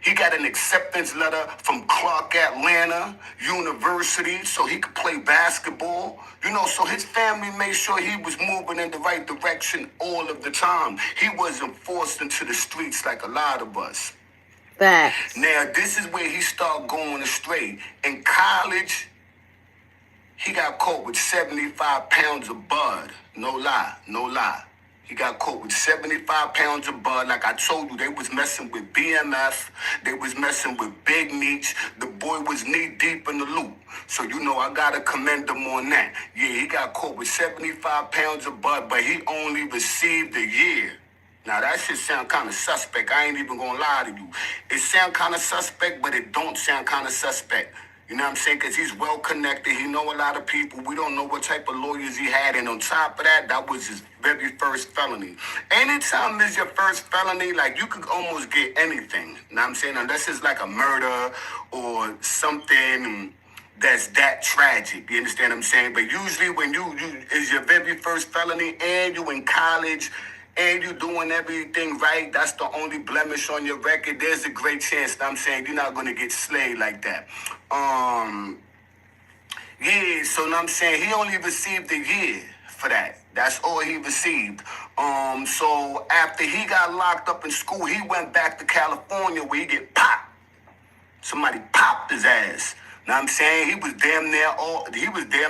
He got an acceptance letter from Clark Atlanta University so he could play basketball. So his family made sure he was moving in the right direction all of the time. He wasn't forced into the streets like a lot of us. Facts. Now, this is where he started going astray. In college, he got caught with 75 pounds of bud. No lie. He got caught with 75 pounds of bud. Like I told you, they was messing with BMF. They was messing with Big Meats. The boy was knee deep in the loop. So, I got to commend him on that. Yeah, he got caught with 75 pounds of bud, but he only received a year. Now, that shit sound kind of suspect. I ain't even gonna lie to you. It sound kind of suspect, but it don't sound kind of suspect. You know what I'm saying? Because he's well connected. He know a lot of people. We don't know what type of lawyers he had. And on top of that, that was his very first felony. Anytime it's your first felony, like, you could almost get anything. You know what I'm saying? Unless it's like a murder or something that's that tragic. You understand what I'm saying? But usually when you is your very first felony and you in college and you doing everything right, that's the only blemish on your record, there's a great chance, I'm saying, you're not going to get slayed like that. Yeah, so I'm saying he only received a year for that. That's all he received. So after he got locked up in school, he went back to California where he get popped. Somebody popped his ass. Know what I'm saying? He was damn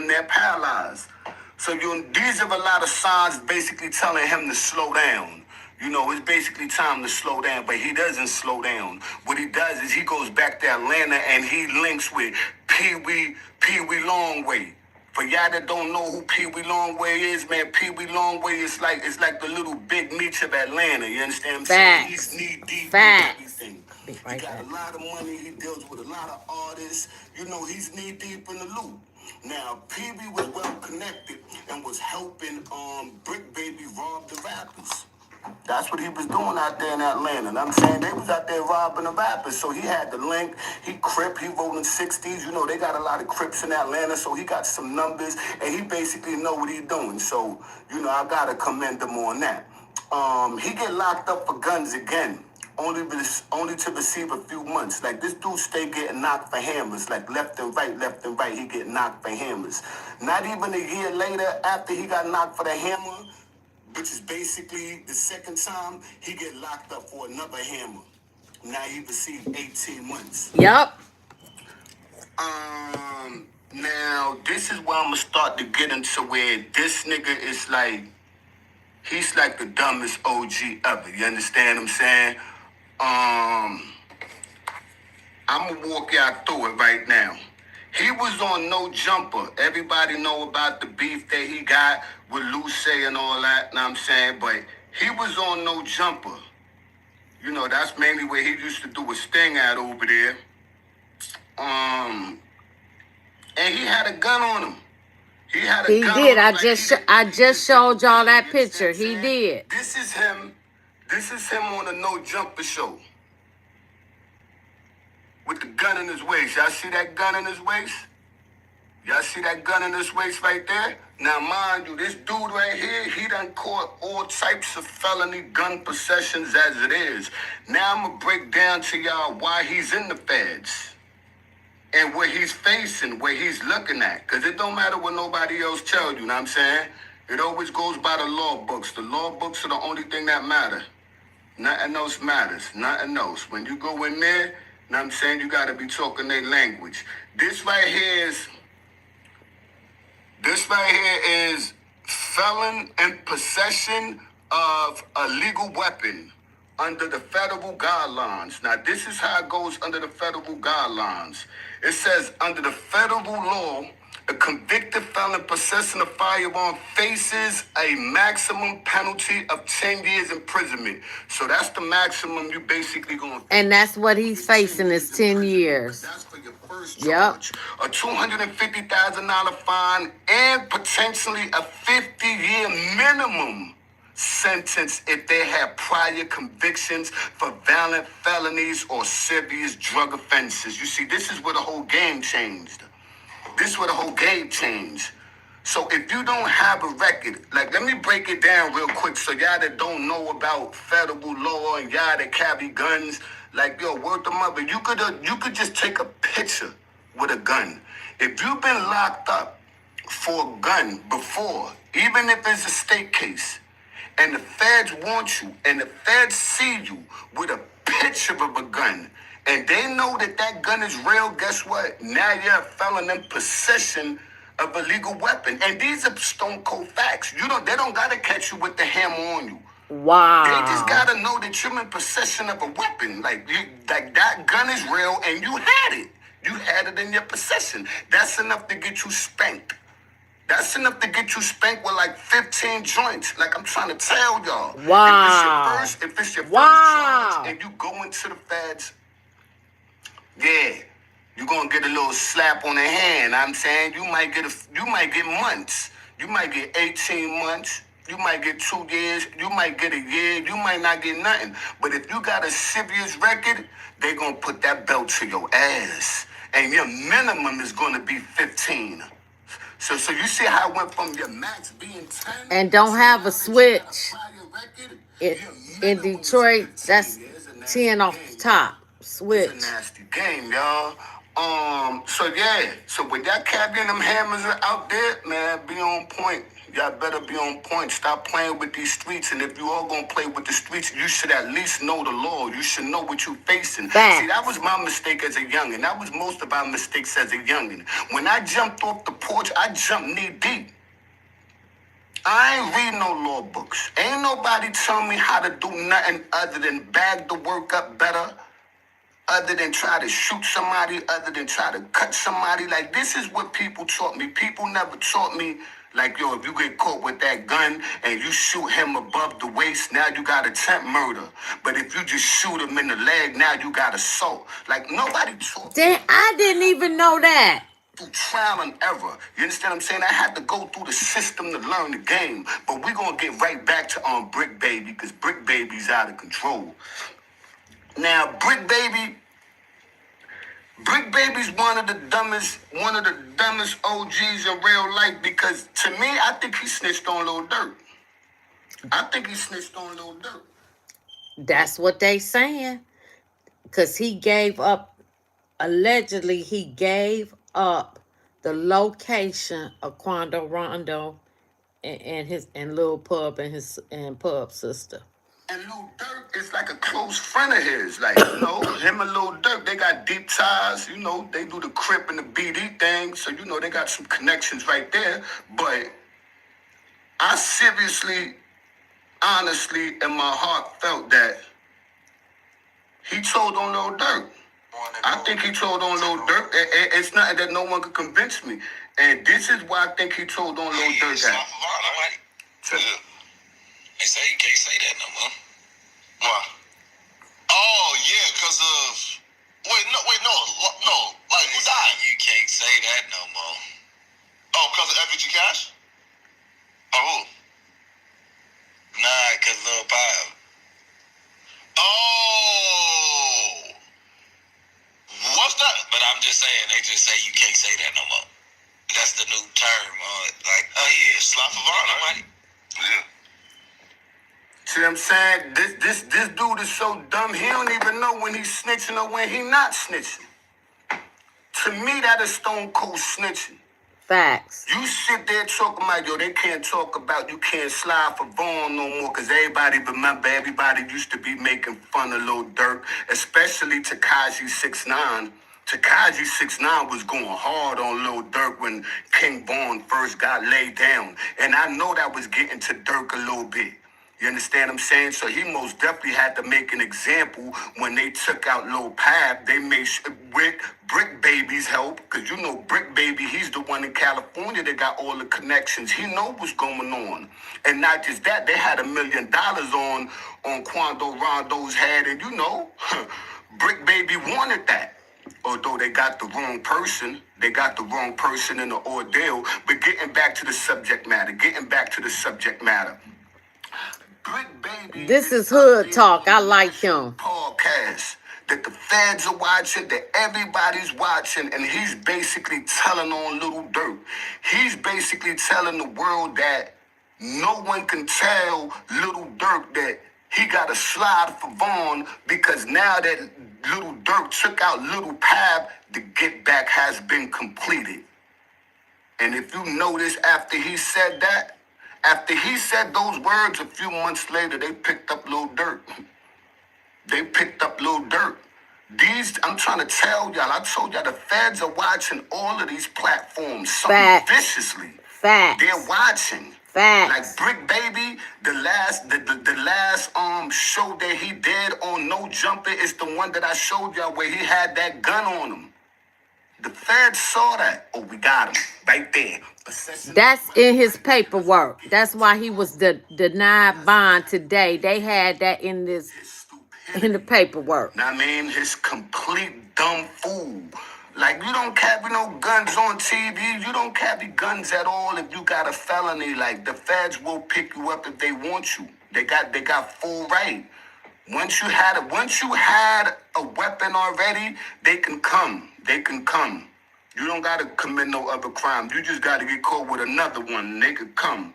near paralyzed. So these are a lot of signs basically telling him to slow down. You know, it's basically time to slow down, but he doesn't slow down. What he does is he goes back to Atlanta and he links with Pee Wee Longway. For y'all that don't know who Pee Wee Longway is, man, Pee Wee Longway is like the little Big Meech of Atlanta. You understand what I'm saying? He's knee deep in everything. He got a lot of money. He deals with a lot of artists. You know, he's knee deep in the loop. Now, Pee Wee was well connected and was helping Bricc Baby rob the rappers. That's what he was doing out there in Atlanta. And I'm saying they was out there robbing the rappers. So he had the link. He Crip. He rolling 60s. You know, they got a lot of Crips in Atlanta. So he got some numbers. And he basically know what he doing. So, you know, I got to commend him on that. He get locked up for guns again. Only to receive a few months. Like, this dude stay getting knocked for hammers. Like, left and right, he get knocked for hammers. Not even a year later, after he got knocked for the hammer, which is basically the second time, he get locked up for another hammer. Now he received 18 months. Yep. Now, this is where I'm going to start to get into where this nigga is like, he's like the dumbest OG ever. You understand what I'm saying? I'm going to walk y'all through it right now. He was on No Jumper. Everybody know about the beef that he got with Luce and all that, know what I'm saying? But he was on No Jumper. You know, that's mainly where he used to do a sting at over there. And he had a gun on him. He had a gun did. on him. I just showed y'all that picture. He did. This is him on a No Jumper show. With the gun in his waist. Y'all see that gun in his waist? Y'all see that gun in his waist right there? Now, mind you, this dude right here, he done caught all types of felony gun possessions as it is. Now I'm going to break down to y'all why he's in the feds. And what he's facing, what he's looking at. Because it don't matter what nobody else tell you, know what I'm saying? It always goes by the law books. The law books are the only thing that matter. Nothing else matters. Nothing else. When you go in there, know what I'm saying, you got to be talking their language. This right here is felon in possession of a legal weapon under the federal guidelines. Now, this is how it goes under the federal guidelines. It says, under the federal law, a convicted felon possessing a firearm faces a maximum penalty of 10 years imprisonment. So that's the maximum you basically going to. And that's what he's facing is 10 years. That's for your first charge. Yep. A $250,000 fine and potentially a 50-year minimum sentence if they have prior convictions for violent felonies or serious drug offenses. You see, this is where the whole game changed. This is where the whole game changed. So if you don't have a record, like, let me break it down real quick so y'all that don't know about federal law and y'all that carry guns, like, yo, word them up. You could just take a picture with a gun. If you've been locked up for a gun before, even if it's a state case, and the feds want you, and the feds see you with a picture of a gun, and they know that that gun is real, guess what? Now you're a felon in possession of a legal weapon. And these are stone cold facts. They don't gotta catch you with the hammer on you. Wow. They just gotta know that you're in possession of a weapon. Like that gun is real and you had it. You had it in your possession. That's enough to get you spanked. That's enough to get you spanked with like 15 joints. Like I'm trying to tell y'all. Wow. If it's your first charge and you go into the feds, yeah, you're gonna get a little slap on the hand. I'm saying you might get months. You might get 18 months. You might get 2 years. You might get a year. You might not get nothing. But if you got a serious record, they gonna put that belt to your ass. And your minimum is gonna be 15. So you see how it went from your max being 10. And don't have a switch. In Detroit, that's 10 off the top. Switch. It's a nasty game, y'all. So when y'all carrying them hammers out there, man, be on point. Y'all better be on point. Stop playing with these streets. And if you all gonna play with the streets, you should at least know the law. You should know what you're facing. Facts. See, that was my mistake as a youngin'. That was most of our mistakes as a youngin'. When I jumped off the porch, I jumped knee deep. I ain't read no law books. Ain't nobody tell me how to do nothing other than bag the work up better, other than try to shoot somebody, other than try to cut somebody. Like, this is what people taught me. People never taught me, like, yo, if you get caught with that gun and you shoot him above the waist, now you got attempt murder. But if you just shoot him in the leg, now you got assault. Like, nobody taught me. I didn't even know that. Through trial and error. You understand what I'm saying? I had to go through the system to learn the game. But we're going to get right back to Bricc Baby, because Bricc Baby's out of control. Now, Bricc Baby's one of the dumbest OGs in real life, because to me, I think he snitched on Lil Durk. That's what they saying. Because he gave up, allegedly, he gave up the location of Quando Rondo and Lil Pub and Pub's sister. And Lil Durk is like a close friend of his. Like, you know, him and Lil Durk, they got deep ties. You know, they do the Crip and the BD thing. So, you know, they got some connections right there. But I seriously, honestly, in my heart felt that he told on Lil Durk. I think he told on Lil Durk. It's nothing that no one could convince me. And this is why I think he told on Lil Durk. They say you can't say that no more. Why? Oh, yeah, because of... Wait, no. Like, who died? You can't say that no more. Oh, because of FBG Cash? Or who? Nah, because Lil Pop. Oh! What's that? But I'm just saying, they just say you can't say that no more. That's the new term. Like, oh, yeah, slap of honor, right? Yeah. See what I'm saying? This dude is so dumb, he don't even know when he's snitching or when he not snitching. To me, that is stone cold snitching. Facts. You sit there talking about, yo, they can't talk about, you can't slide for Vaughn no more, because everybody used to be making fun of Lil Durk, especially Tekashi 6ix9ine. Tekashi 6ix9ine was going hard on Lil Durk when King Vaughn first got laid down. And I know that was getting to Durk a little bit. You understand what I'm saying? So he most definitely had to make an example when they took out Lil Pab. They made with Bricc Baby's help, because you know Bricc Baby, he's the one in California that got all the connections. He know what's going on. And not just that, they had $1 million on Quando Rondo's head. And you know, Bricc Baby wanted that. Although they got the wrong person. They got the wrong person in the ordeal. But getting back to the subject matter. This is hood talk. I like him. Podcast that the feds are watching, that everybody's watching, and he's basically telling on Lil Durk. He's basically telling the world that no one can tell Lil Durk that he got to slide for Vaughn, because now that Lil Durk took out Lil Pab, the get back has been completed. And if you notice, after he said those words, a few months later, they picked up Lil Durk. I'm trying to tell y'all, I told y'all the feds are watching all of these platforms so viciously. Facts. They're watching. Facts. Like Bricc Baby, the last show that he did on No Jumper is the one that I showed y'all where he had that gun on him. The feds saw that. Oh, we got him right there. That's in his paperwork. That's why he was denied bond today. They had that in the paperwork. I mean, his complete dumb fool. Like, you don't carry no guns on TV. You don't carry guns at all if you got a felony. Like, the feds will pick you up if they want you. They got full right. Once you had a weapon already, they can come. You don't got to commit no other crime. You just got to get caught with another one, and they could come.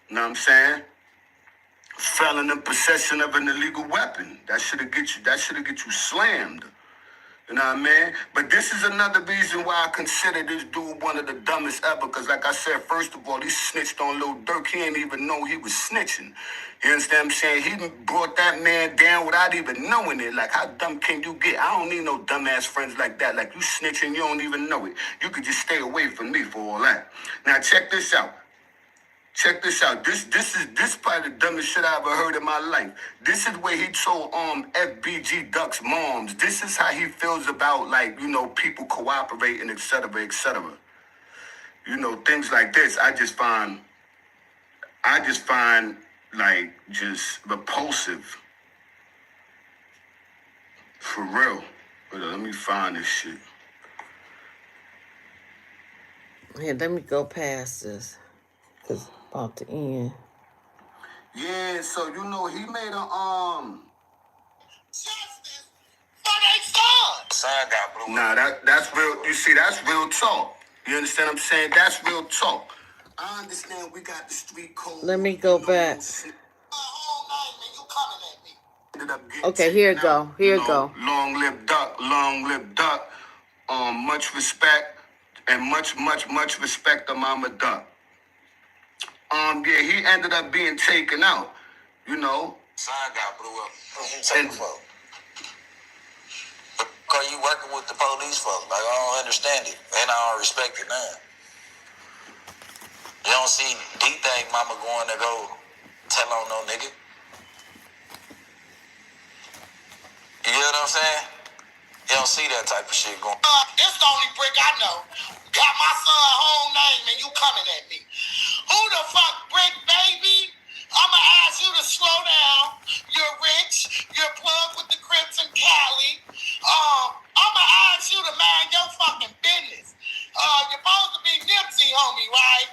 You know what I'm saying? Felon in possession of an illegal weapon. That should get you slammed. You know what I mean? But this is another reason why I consider this dude one of the dumbest ever. Because like I said, first of all, he snitched on Lil Durk. He didn't even know he was snitching. You understand what I'm saying? He brought that man down without even knowing it. Like, how dumb can you get? I don't need no dumbass friends like that. Like, you snitching, you don't even know it. You could just stay away from me for all that. Now, check this out. Check this out. This is probably the dumbest shit I ever heard in my life. This is where he told FBG Duck's moms. This is how he feels about, like, you know, people cooperating, etc., etc. You know, things like this. I just find like just repulsive. For real. Hold on, let me find this shit. Here, let me go past this. Cause about to end. Yeah, so you know he made a Justice for their son. Son got blue. Nah, that's real. You see, that's real talk. You understand what I'm saying? That's real talk. I understand we got the street code. Let me go back. Okay, here it go. Here it go. Long live Duck. Long live Duck. Much respect and much respect to Mama Duck. Yeah, he ended up being taken out. You know. Son got blew up. What you taking for? Because you working with the police folks. Like, I don't understand it. And I don't respect it now. You don't see D-Thing mama going to go tell on no nigga. You hear what I'm saying? You don't see that type of shit going. This the only Bricc I know. Got my son whole name and you coming at me. Who the fuck, Bricc, baby? I'ma ask you to slow down. You're rich. You're plugged with the Crips and Cali. I'ma ask you to mind your fucking business. You're supposed to be Nipsey, homie, right?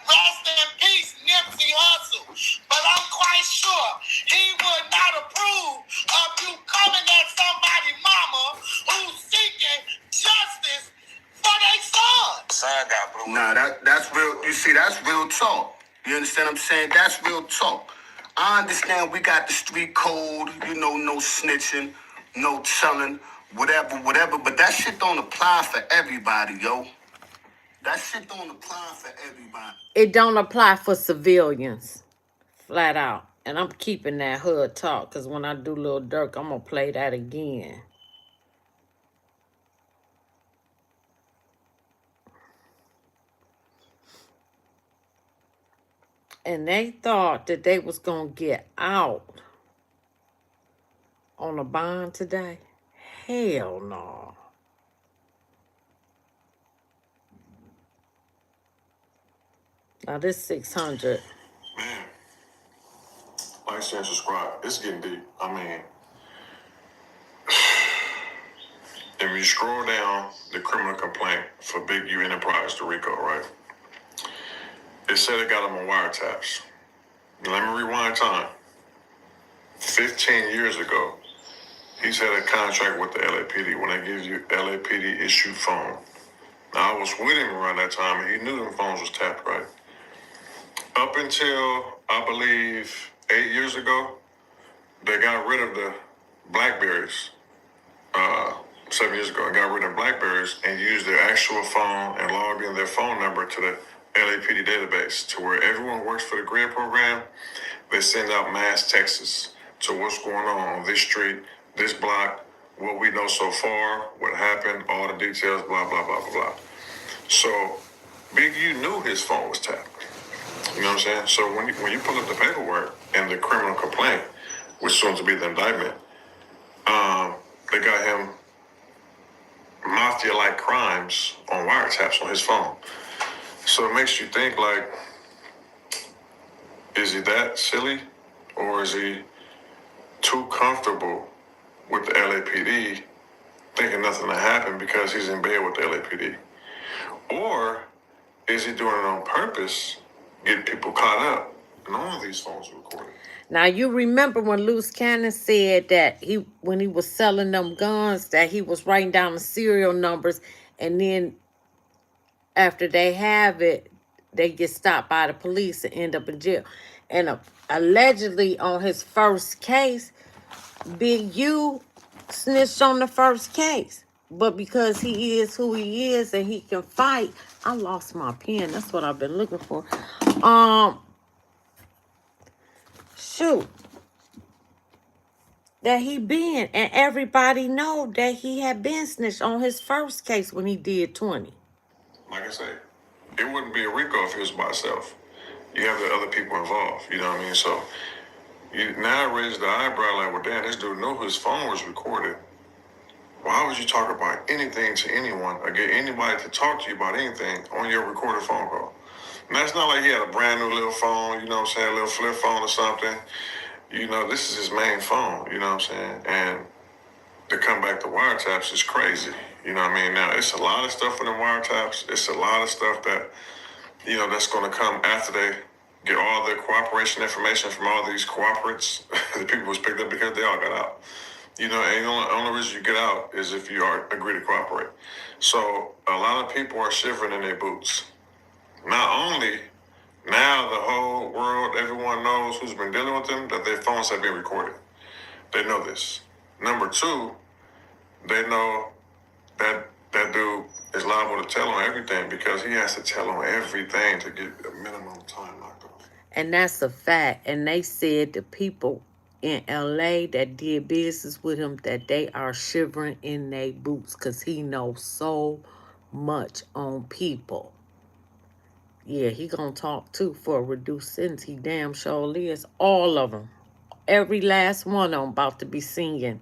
Rest in peace, Nipsey Hussle. But I'm quite sure he would not approve of you coming at somebody's mama who's seeking justice for their son. Son got blue. Nah, that's real. You see, that's real talk. You understand what I'm saying? That's real talk. I understand we got the street code, you know, no snitching, no telling, whatever. But that shit don't apply for everybody, yo. That shit don't apply for everybody. It don't apply for civilians. Flat out. And I'm keeping that hood talk. Because when I do Lil Durk, I'm going to play that again. And they thought that they was going to get out on a bond today. Hell no. Now this 600. Man, like, share, and subscribe. It's getting deep. I mean, if you scroll down the criminal complaint for Big U Enterprise to Rico, right? It said it got him on wiretaps. Let me rewind time. 15 years ago, he's had a contract with the LAPD when they give you LAPD issued phone. Now, I was with him around that time, and he knew them phones was tapped, right? Up until, I believe, 8 years ago, they got rid of the Blackberries. 7 years ago, got rid of Blackberries and used their actual phone and logged in their phone number to the LAPD database, to where everyone works for the GRID program. They send out mass texts to what's going on this street, this block, what we know so far, what happened, all the details, blah, blah, blah, blah, blah. So Big U knew his phone was tapped. You know what I'm saying? So when you pull up the paperwork and the criminal complaint, which soon to be the indictment, they got him mafia-like crimes on wiretaps on his phone. So it makes you think, like, is he that silly, or is he too comfortable with the LAPD, thinking nothing will happen because he's in bed with the LAPD? Or is he doing it on purpose, get people caught up, and all of these phones recorded? Now, you remember when Luce Cannon said that when he was selling them guns, that he was writing down the serial numbers, and then after they have it, they get stopped by the police and end up in jail. And allegedly on his first case, Big U snitched on the first case. But because he is who he is and he can fight, I lost my pen. That's what I've been looking for. Shoot. That he been, and everybody know that he had been snitched on his first case when he did 20. Like I say, it wouldn't be a Rico if he was by himself. you have the other people involved. You know what I mean? So you now raise the eyebrow like, well, damn, this dude knew his phone was recorded. Why would you talk about anything to anyone or get anybody to talk to you about anything on your recorded phone call? Now, it's not like he had a brand new little phone, you know what I'm saying, a little flip phone or something. You know, this is his main phone, you know what I'm saying? And to come back to wiretaps is crazy. You know what I mean? Now, it's a lot of stuff in the wiretaps. It's a lot of stuff that, you know, that's going to come after they get all the cooperation information from all these cooperates, the people who's picked up because they all got out. You know, and the only reason you get out is if you agree to cooperate. So a lot of people are shivering in their boots. Not only now the whole world, everyone knows who's been dealing with them, that their phones have been recorded. They know this. Number two, they know that that dude is liable to tell on everything because he has to tell on everything to get a minimum time locked up. And that's a fact. And they said the people in LA that did business with him, that they are shivering in their boots because he knows so much on people. Yeah, he gonna talk too for a reduced sentence. He damn sure is. All of them. Every last one of them about to be singing.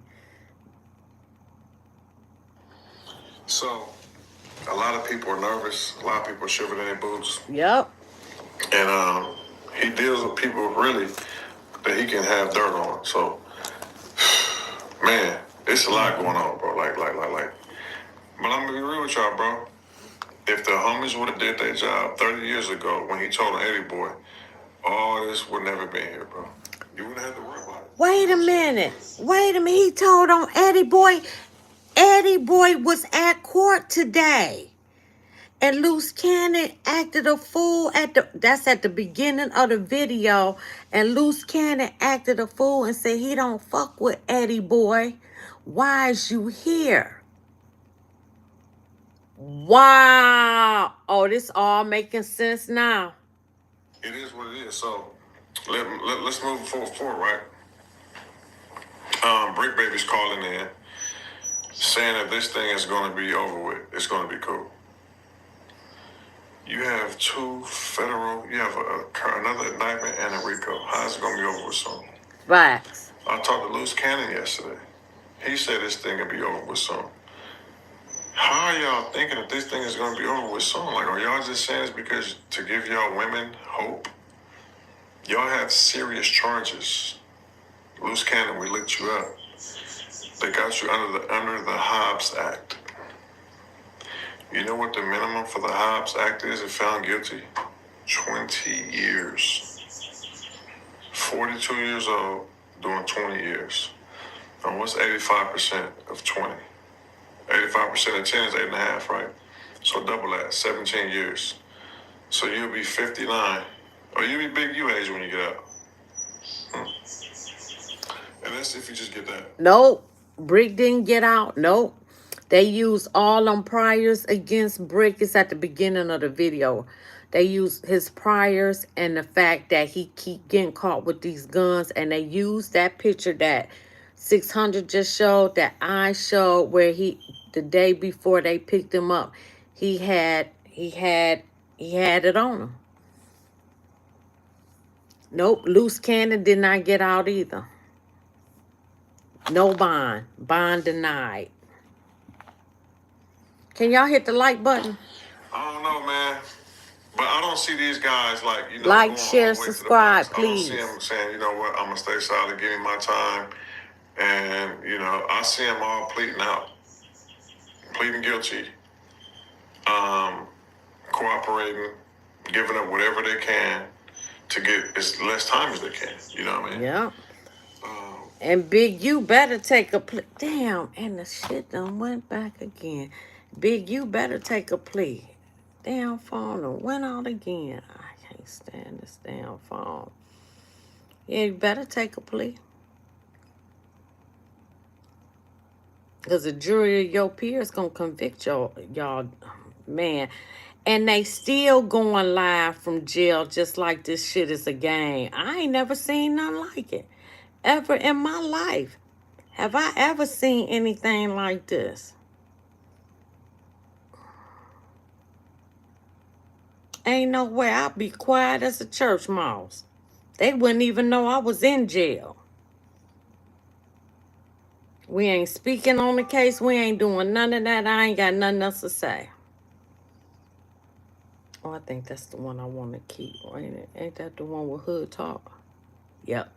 So a lot of people are nervous. A lot of people are shivering in their boots. Yep. And he deals with people really that he can have dirt on. So, man, it's a lot going on, bro. Like. But I'm gonna be real with y'all, bro. If the homies would have did their job 30 years ago when he told on Eddie Boy, all this would never been here, bro. You wouldn't have to worry about it. Wait a minute. He told on Eddie Boy. Eddie Boy was at court today. And Luce Cannon acted a fool that's at the beginning of the video. And Luce Cannon acted a fool and said he don't fuck with Eddie Boy. Why is you here? Wow. Oh, this all making sense now. It is what it is. So let's move forward, right? Bricc Baby's calling in saying that this thing is going to be over with. It's going to be cool. You have two federal, you have another indictment and a Rico. How's it going to be over with soon? Facts. I talked to Luce Cannon yesterday. He said this thing will be over with soon. How are y'all thinking that this thing is going to be over with soon? Like, are y'all just saying this because to give y'all women hope? Y'all have serious charges. Luce Cannon, we looked you up. They got you under the Hobbs Act. You know what the minimum for the Hobbs Act is if found guilty? 20 years. 42 years old, doing 20 years. And what's 85% of 20? 85% of 10 is 8.5, right? So double that, 17 years. So you'll be 59. Or you'll be big U age when you get out. And that's if you just get that. Nope. Bricc didn't get out. Nope. They used all them priors against Bricc. It's at the beginning of the video. They used his priors and the fact that he keep getting caught with these guns. And they used that picture that 600 just showed, that I showed, where he, the day before they picked him up, he had it on him. Nope. Luce Cannon did not get out either. No bond. Bond denied. Can y'all hit the like button? I don't know, man. But I don't see these guys like, you know, like, going share, all the way subscribe, to the box. please. I don't see them saying, you know what, I'm going to stay solid, give me my time. And, you know, I see them all pleading out. Pleading guilty. Cooperating. Giving up whatever they can to get as less time as they can. You know what I mean? Yeah. And Big U better take a plea. Damn, and the shit done went back again. Big U better take a plea. Damn phone done went out again. I can't stand this damn phone. Yeah, you better take a plea. Because the jury of your peers gonna convict y'all, man. And they still going live from jail just like this shit is a game. I ain't never seen nothing like it. Ever in my life. Have I ever seen anything like this? Ain't no way. I'll be quiet as a church mouse. They wouldn't even know I was in jail. We ain't speaking on the case. We ain't doing none of that. I ain't got nothing else to say. Oh, I think that's the one I want to keep, ain't it? Ain't that the one with Hood Talk? Yep.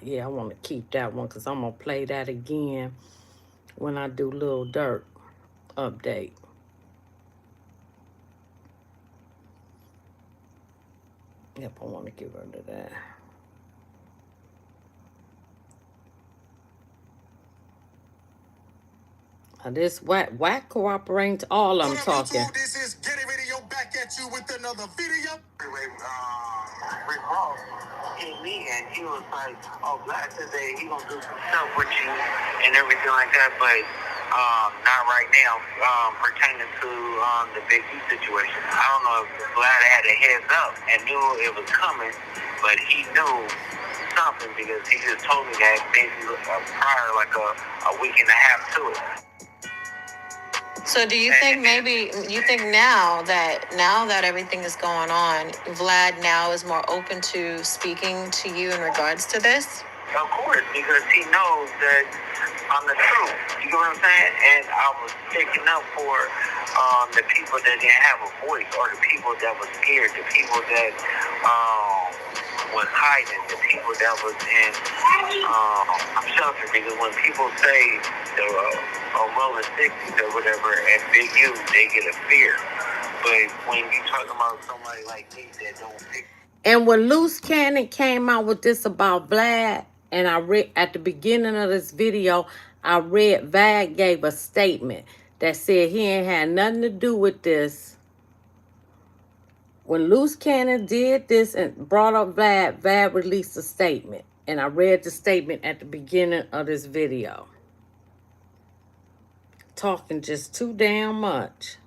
Yeah, I want to keep that one because I'm going to play that again when I do Lil Durk update. Yep, I want to get rid of that. This whack cooperating to all I'm talking. This is Getting Radio back at you with another video. Rick Ross hit me and he was like, "Oh, Black said that he gonna do some stuff with you and everything like that, but not right now, pertaining to the Big E situation." I don't know if Vlad had a heads up and knew it was coming, but he knew something because he just told me that maybe prior, like a week and a half to it. So do you think now that everything is going on, Vlad now is more open to speaking to you in regards to this? Of course, because he knows that I'm the truth. You know what I'm saying? And I was sticking up for the people that didn't have a voice, or the people that was scared, the people that was hiding, the people that was in shelter. Because when people say the rolling 60s or whatever at Big U, they get a fear. But when you talking about somebody like me that don't pick. And when Luce Cannon came out with this about Vlad, and I read at the beginning of this video, I read Vlad gave a statement that said he ain't had nothing to do with this. When Luce Cannon did this and brought up Vlad, Vlad released a statement. And I read the statement at the beginning of this video. Talking just too damn much.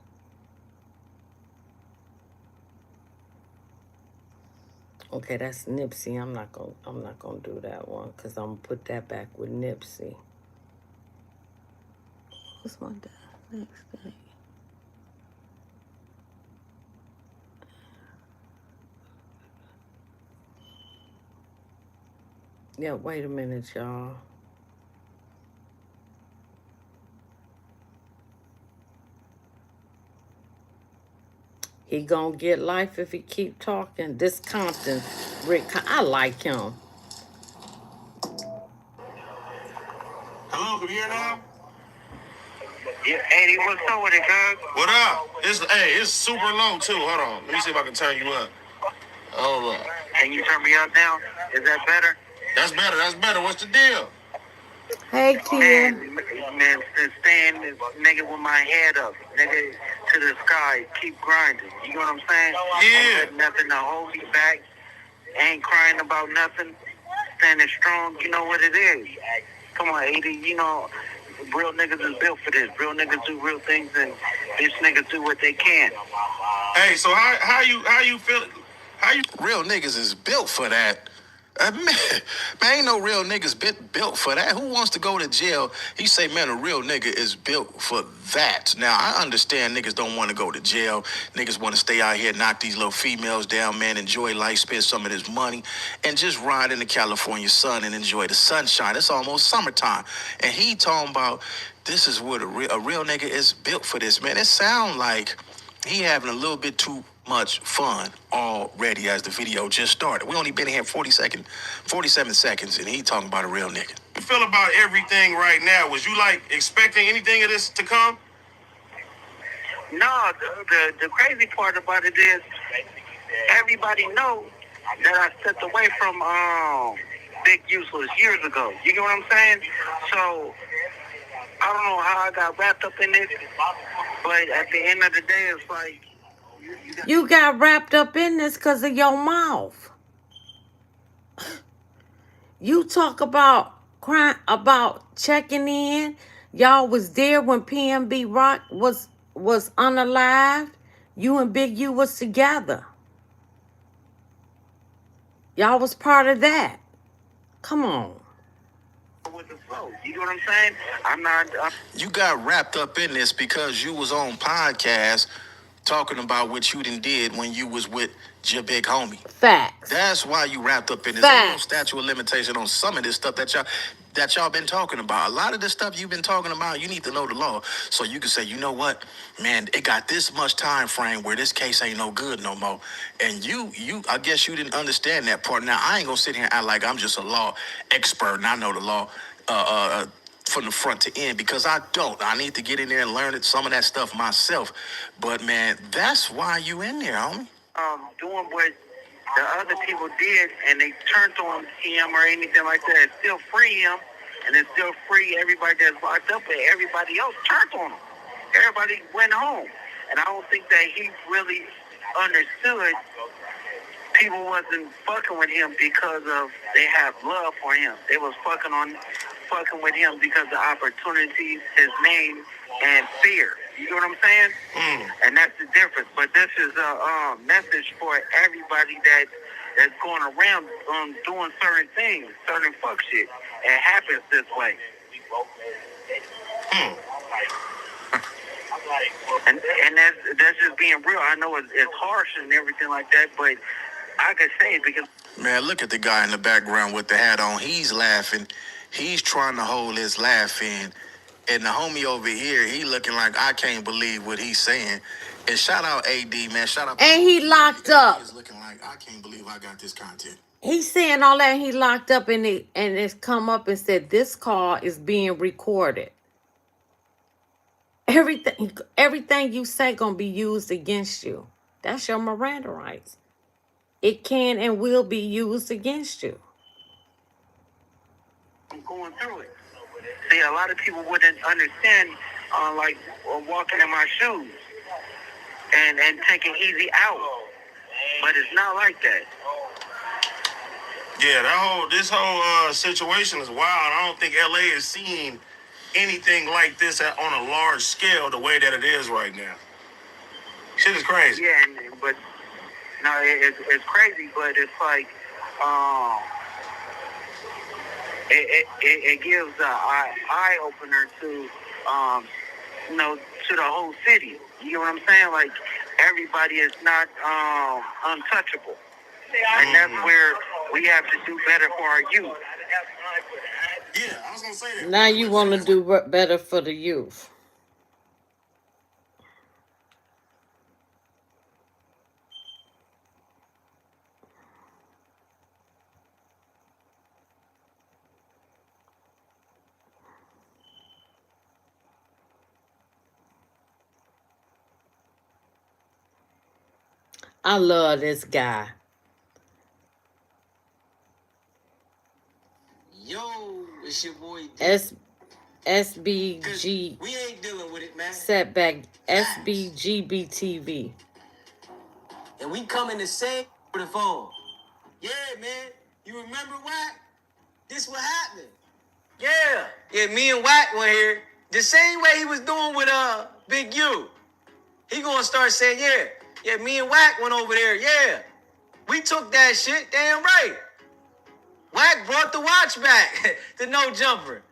Okay, that's Nipsey. I'm not gonna do that one because I'm gonna put that back with Nipsey. What's my next thing? Yeah, wait a minute, y'all. He gonna get life if he keep talking. This Compton, Rick, I like him. Hello, can you hear now? Yeah, Eddie, what's up with it, guys? What up? It's super low too. Hold on. Let me see if I can turn you up. Hold up. Can you turn me up now? Is that better? That's better. What's the deal? Hey, kid. Man, staying nigga with my head up, nigga to the sky, keep grinding. You know what I'm saying? Yeah. Ain't nothing to hold me back. Ain't crying about nothing. Standing strong. You know what it is. Come on, 80. You know, real niggas is built for this. Real niggas do real things, and bitch niggas do what they can. Hey, so how you feeling? Real niggas is built for that. Man, ain't no real niggas built for that. Who wants to go to jail? He say, man, a real nigga is built for that. Now, I understand niggas don't want to go to jail. Niggas want to stay out here, knock these little females down, man, enjoy life, spend some of this money, and just ride in the California sun and enjoy the sunshine. It's almost summertime. And he talking about this is what a real nigga is built for this, man. It sound like he having a little bit too much fun already as the video just started. We only been here 47 seconds, and he talking about a real nigga. You feel about everything right now? Was you like expecting anything of this to come? No, the crazy part about it is everybody knows that I stepped away from Big Useless years ago. You get what I'm saying? So I don't know how I got wrapped up in it, but at the end of the day, it's like You got wrapped up in this because of your mouth. You talk about crying, about checking in. Y'all was there when PNB Rock was unalived. You and Big U was together. Y'all was part of that. Come on. with the flow. You know what I'm saying? I'm not. You got wrapped up in this because you was on podcast talking about what you done did when you was with your big homie. Facts. That's why you wrapped up in this. Ain't no statute of limitation on some of this stuff that y'all been talking about. A lot of the stuff you've been talking about, you need to know the law so you can say, you know what, man, it got this much time frame where this case ain't no good no more. And you, I guess you didn't understand that part. Now I ain't gonna sit here and act like I'm just a law expert and I know the law. From the front to end, because I don't. I need to get in there and learn some of that stuff myself. But man, that's why you in there, homie. Doing what the other people did, and they turned on him or anything like that. It still free him, and it still free everybody that's locked up, and everybody else turned on him. Everybody went home, and I don't think that he really understood people wasn't fucking with him because of they have love for him. They was fucking with him because of opportunities, his name, and fear. You know what I'm saying? And that's the difference. But this is a message for everybody that's going around doing certain things, certain fuck shit. It happens this way. And that's just being real. I know it's harsh and everything like that, but I could say it because... Man, look at the guy in the background with the hat on. He's laughing. He's trying to hold his laugh in. And the homie over here, he looking like, I can't believe what he's saying. And shout out AD, man. Shout out. And he locked up. He's looking like, I can't believe I got this content. He's saying all that. He locked up and it's come up and said this call is being recorded. Everything you say gonna be used against you. That's your Miranda rights. It can and will be used against you. I'm going through it. See, a lot of people wouldn't understand, like walking in my shoes and taking easy out, but it's not like that. Yeah, this whole situation is wild. I don't think LA is seeing anything like this on a large scale the way that it is right now. Shit is crazy. Yeah, but no, it's crazy, but it's like it gives an eye opener to to the whole city. You know what I'm saying? Like everybody is not untouchable, and that's where we have to do better for our youth. Yeah, I was gonna say that. Now you want to do better for the youth. I love this guy. Yo, it's your boy SBG. We ain't dealing with it, man. Setback SBGBTV. And we coming to say for the phone. Yeah, man. You remember Wack? This what happened. Yeah, me and Wack went here. The same way he was doing with Big U. He gonna start saying, yeah, me and Wack went over there, yeah. We took that shit, damn right. Wack brought the watch back, the no jumper.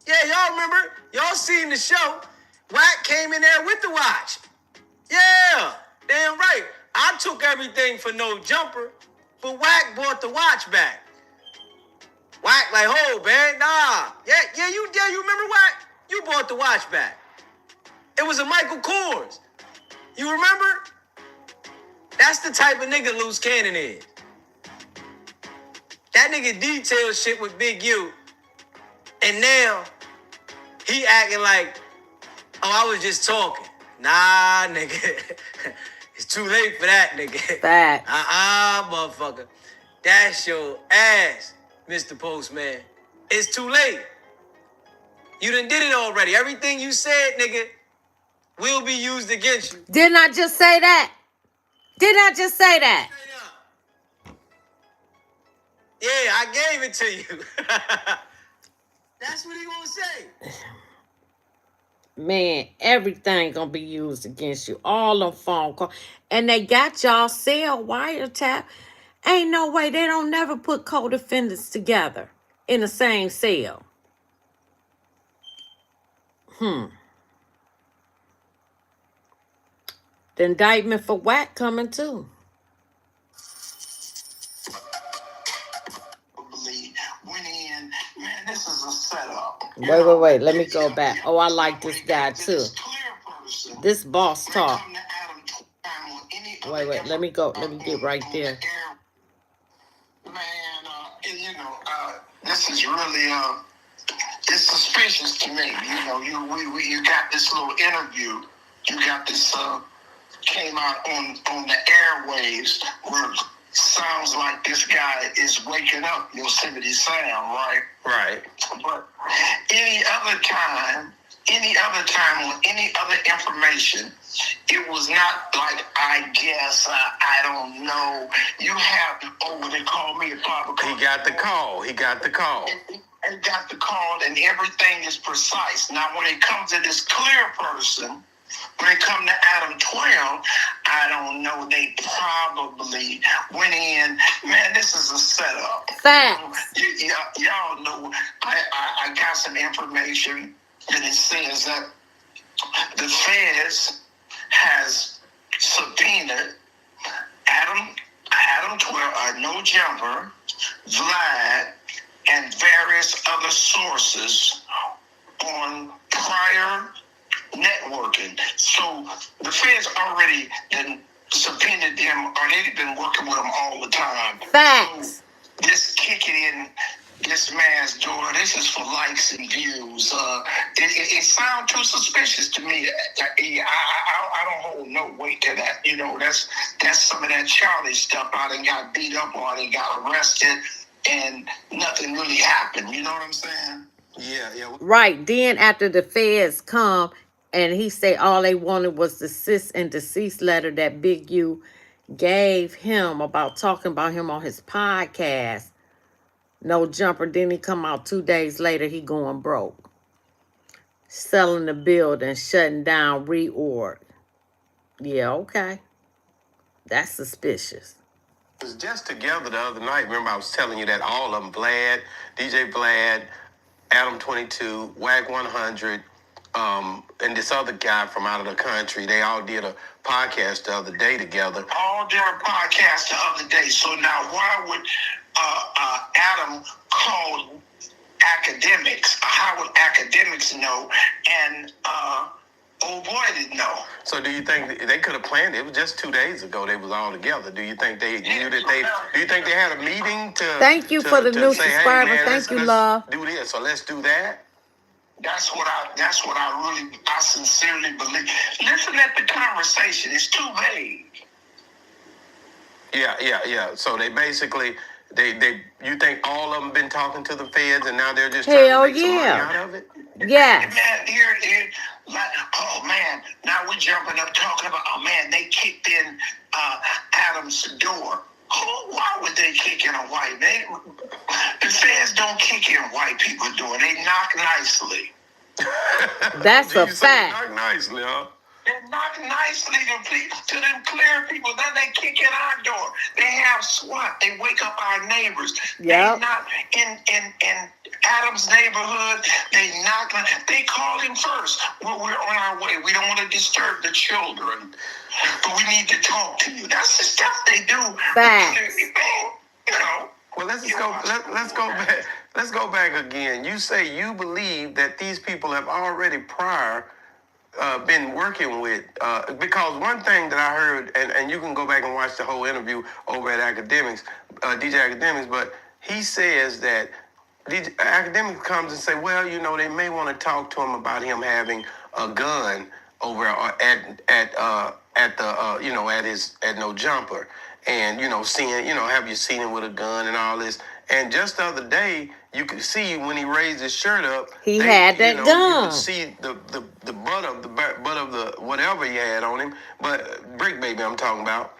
Yeah, y'all remember? Y'all seen the show. Wack came in there with the watch. Yeah, damn right. I took everything for no jumper, but Wack brought the watch back. Wack like, oh, man, nah. Yeah, you remember Wack? You brought the watch back. It was a Michael Kors. You remember? That's the type of nigga Luce Cannon is. That nigga details shit with Big U, and now he acting like, oh, I was just talking. Nah, nigga. It's too late for that, nigga. Facts. Motherfucker. That's your ass, Mr. Postman. It's too late. You done did it already. Everything you said, nigga, will be used against you. Didn't I just say that? Yeah, I gave it to you. That's what he gonna say. Man, everything gonna be used against you. All them phone calls. And they got y'all cell wiretap. Ain't no way. They don't never put co-defendants together in the same cell. The indictment for whack coming too. Went in, man, this is a setup. Wait. Let me go back. Oh, I like this guy too. This boss talk. Wait. Let me go. Let me get right there. Man, this is really it's suspicious to me. You know, you got this little interview. You got this came out on the airwaves where it sounds like this guy is waking up Yosemite Sound, right? Right. But any other time on any other information, it was not like, I guess, I don't know. You have they call me a Papa. He got the call. He got the call, and everything is precise. Now, when it comes to this clear person, when it comes to Adam 12, I don't know. They probably went in. Man, this is a setup. Facts. Y'all know. I got some information, and it says that the feds has subpoenaed Adam 12, No Jumper, Vlad, and various other sources on prior networking. So the feds already been subpoenaed them, or they've been working with them all the time. Facts. So this kicking in this man's door, this is for likes and views. It sounds too suspicious to me. I don't hold no weight to that. You know, that's some of that childish stuff. I done got beat up or I done got arrested and nothing really happened. You know what I'm saying? Yeah. Right. Then after the feds come and he say all they wanted was the cease and desist letter that Big U gave him about talking about him on his podcast. No Jumper. Then he come out 2 days later, he going broke. Selling the building, shutting down reorg. Yeah, okay. That's suspicious. It was just together the other night. Remember I was telling you that all of them, Vlad, DJ Vlad, Adam 22, WAG 100, and this other guy from out of the country, they all did a podcast the other day together. All did a podcast the other day. So now why would Adam call academics? How would academics know? And old boy didn't know. So do you think they could have planned it? It was just 2 days ago they was all together. Do you think they knew that do you think they had a meeting to Thank you for the new subscriber. Hey, man, Thank you, love. Do this, so let's do that. That's what I sincerely believe. Listen at the conversation. It's too vague. Yeah. So they basically you think all of them been talking to the feds and now they're just Hell trying to make some money yeah. out of it? Yes. Man, here, like, oh man, now we're jumping up talking about, oh man, they kicked in Adam's door. Why would they kick in a white man? The feds don't kick in white people's door. They knock nicely. That's a fact. Knock nicely, huh? They knock nicely to them clear people. Then they kick in our door. They have SWAT. They wake up our neighbors. Yeah. They knock in Adam's neighborhood. They knock. They call him first. We're on our way. We don't want to disturb the children, but we need to talk to you. That's the stuff they do. Facts. You know. Well, let's go back again. You say you believe that these people have already prior been working with, because one thing that I heard, and you can go back and watch the whole interview over at Academics, DJ Academics, but he says that DJ Academics comes and say, well, you know, they may want to talk to him about him having a gun over at No Jumper, and seeing, have you seen him with a gun and all this. And just the other day, you could see when he raised his shirt up, he had that gun. You could see the butt of the whatever he had on him, but Bricc Baby I'm talking about.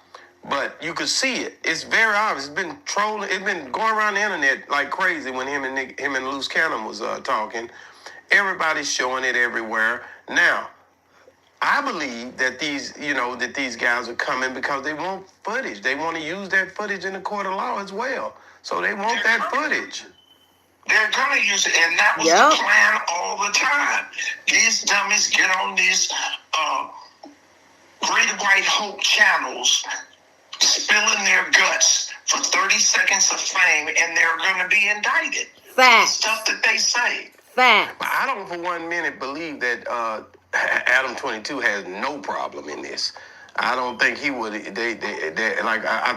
But you could see it. It's very obvious. It's been trolling. It's been going around the internet like crazy when him and Luce Cannon was talking. Everybody's showing it everywhere now. I believe that these guys are coming because they want footage. They want to use that footage in the court of law as well. So they want that footage. They're going to use it, and that was the plan all the time. These dummies get on these Great White Hope channels spilling their guts for 30 seconds of fame, and they're going to be indicted for the stuff that they say. Fact. I don't for 1 minute believe that Adam 22 has no problem in this. I don't think he would. I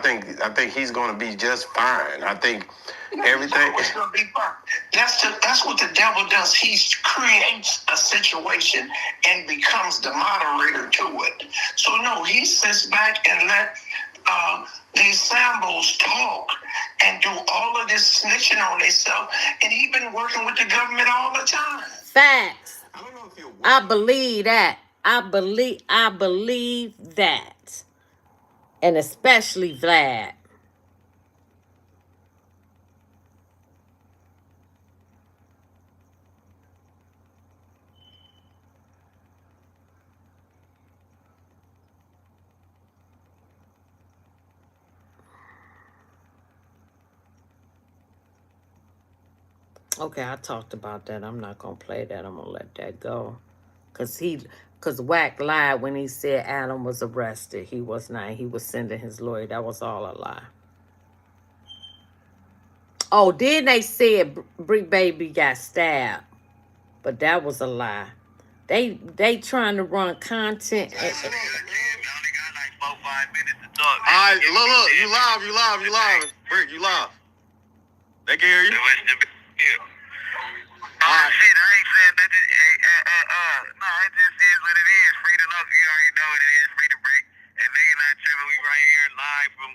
think he's going to be just fine. I think everything. It's going to be fine. That's what the devil does. He creates a situation and becomes the moderator to it. So no, he sits back and let these Sambos talk and do all of this snitching on themselves, and he's been working with the government all the time. Facts. I don't know if you're. I believe that. I believe that. And especially Vlad. Okay, I talked about that. I'm not going to play that. I'm going to let that go. Because Wack lied when he said Adam was arrested. He was not. He was sending his lawyer. That was all a lie. Oh, then they said Bricc Baby got stabbed. But that was a lie. They trying to run content. We only got like 4-5 minutes to talk. All right, look, you live. Bricc, you live. They can hear you. Shit, I ain't saying nothing. No, it just is what it is. Free to love, you already know what it is. Free to break. And nigga not tripping. We right here live from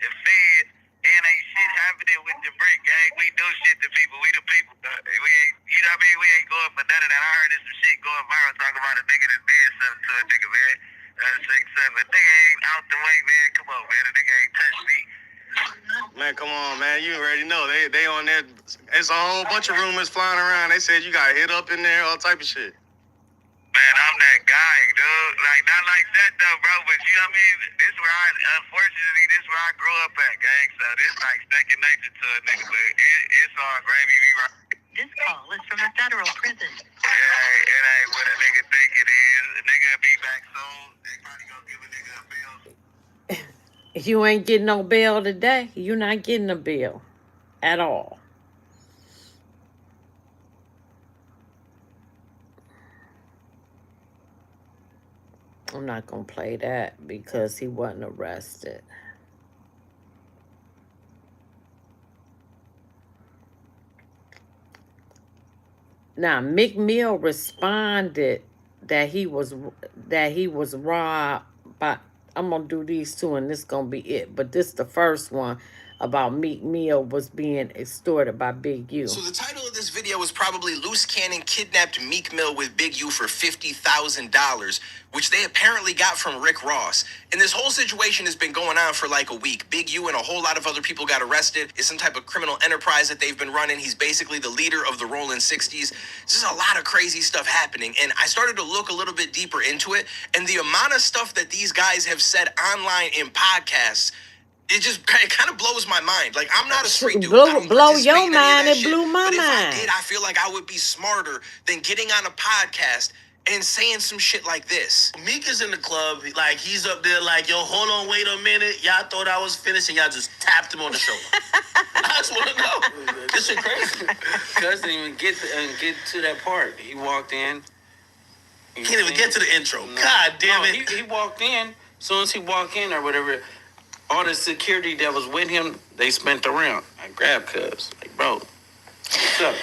the feds. And ain't shit happening with the Bricc gang. We do shit to people. We the people. We ain't, you know what I mean? We ain't going for none of that. I heard there's some shit going viral talking about a nigga that did something to a nigga, man. 6-7. A nigga ain't out the way, man. Come on, man. A nigga ain't touched me. Man, come on, man. You already know. They on there. It's a whole bunch of rumors flying around. They said you got hit up in there, all type of shit. Man, I'm that guy, dude. Like, not like that, though, bro. But you know what I mean? This where unfortunately, this where I grew up at, gang. So this like second nature to a nigga. But it's all gravy. We right. This call is from a federal prison. It ain't what a nigga think it is. A nigga be back soon. They probably gonna give a nigga a bill. You ain't getting no bail today. You're not getting a bill at all. I'm not going to play that because he wasn't arrested. Now, Meek Mill responded that he was robbed by. I'm gonna do these two, and this gonna be it. But this the first one about Meek Mill was being extorted by Big U. So the title of this video was probably Luce Cannon kidnapped Meek Mill with Big U for $50,000, which they apparently got from Rick Ross. And this whole situation has been going on for like a week. Big U and a whole lot of other people got arrested. It's some type of criminal enterprise that they've been running. He's basically the leader of the Rolling 60s. There's a lot of crazy stuff happening. And I started to look a little bit deeper into it. And the amount of stuff that these guys have said online in podcasts, it kind of blows my mind. Like, I'm not a street dude. Blow your mind. It blew my mind. But if I did, I feel like I would be smarter than getting on a podcast and saying some shit like this. Meek is in the club, like he's up there like, yo, hold on, wait a minute. Y'all thought I was finished and y'all just tapped him on the shoulder. I just want to know. This shit crazy. Cuz didn't even get to that part. He walked in. Can't even get to the intro. No. God damn it. He walked in. As soon as he walked in or whatever, all the security that was with him, they spent around. I grabbed Cuz. Like, bro, what's up?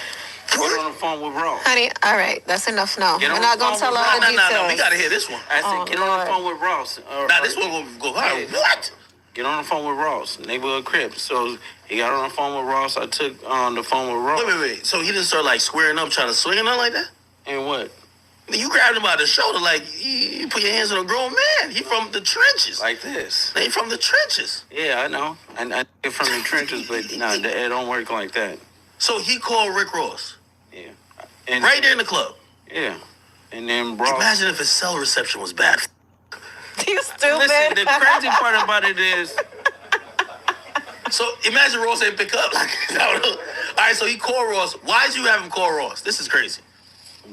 Get on the phone with Ross. Honey, all right, that's enough now. We're not going to tell all the details. No, we got to hear this one. I said, get on the phone with Ross. Nah, this one going to go viral. What? Get on the phone with Ross, neighborhood Crips. So he got on the phone with Ross. I took on the phone with Ross. Wait. So he didn't start like squaring up, trying to swing or like that? And what? You grabbed him by the shoulder like you put your hands on a grown man. He from the trenches. Like this. He from the trenches. Yeah, I know. I get from the trenches, but no, it don't work like that. So he called Rick Ross. Yeah. And right there in the club. Yeah. And then Ross. Imagine if his cell reception was bad. You stupid. Listen, the crazy part about it is. So imagine Ross didn't pick up. Like, all right, so he called Ross. Why did you have him call Ross? This is crazy.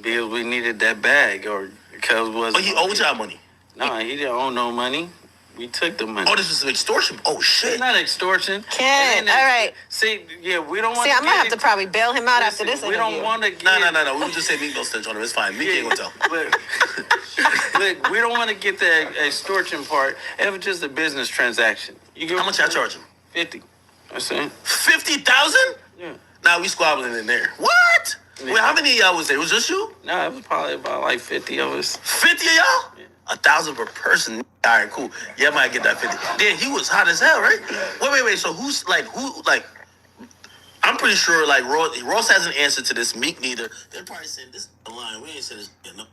Because we needed that bag, or because was. Oh, he owed y'all money. No, he didn't owe no money. We took the money. Oh, this was extortion. Oh shit. It's not extortion. Ken, all right. See, yeah, we don't want. See, I'm gonna have to probably bail him out after this We interview. don't want to. No. We just say Meek Mill snitch on him. It's fine. Meek ain't gonna tell. Look, we don't want to get the extortion part. It was just a business transaction. How much I charge him? 50. That's it. 50,000? Yeah. Nah, we squabbling in there. What? Yeah. Wait, how many of y'all was there? It was just you? No, it was probably about like 50 of us. 50 of y'all? Yeah. 1,000 per person. All right, cool. Yeah, I might get that 50. Then he was hot as hell, right? Wait. So who? I'm pretty sure like Ross hasn't answered to this. Meek neither. They're probably saying this is the line. We ain't said this. No.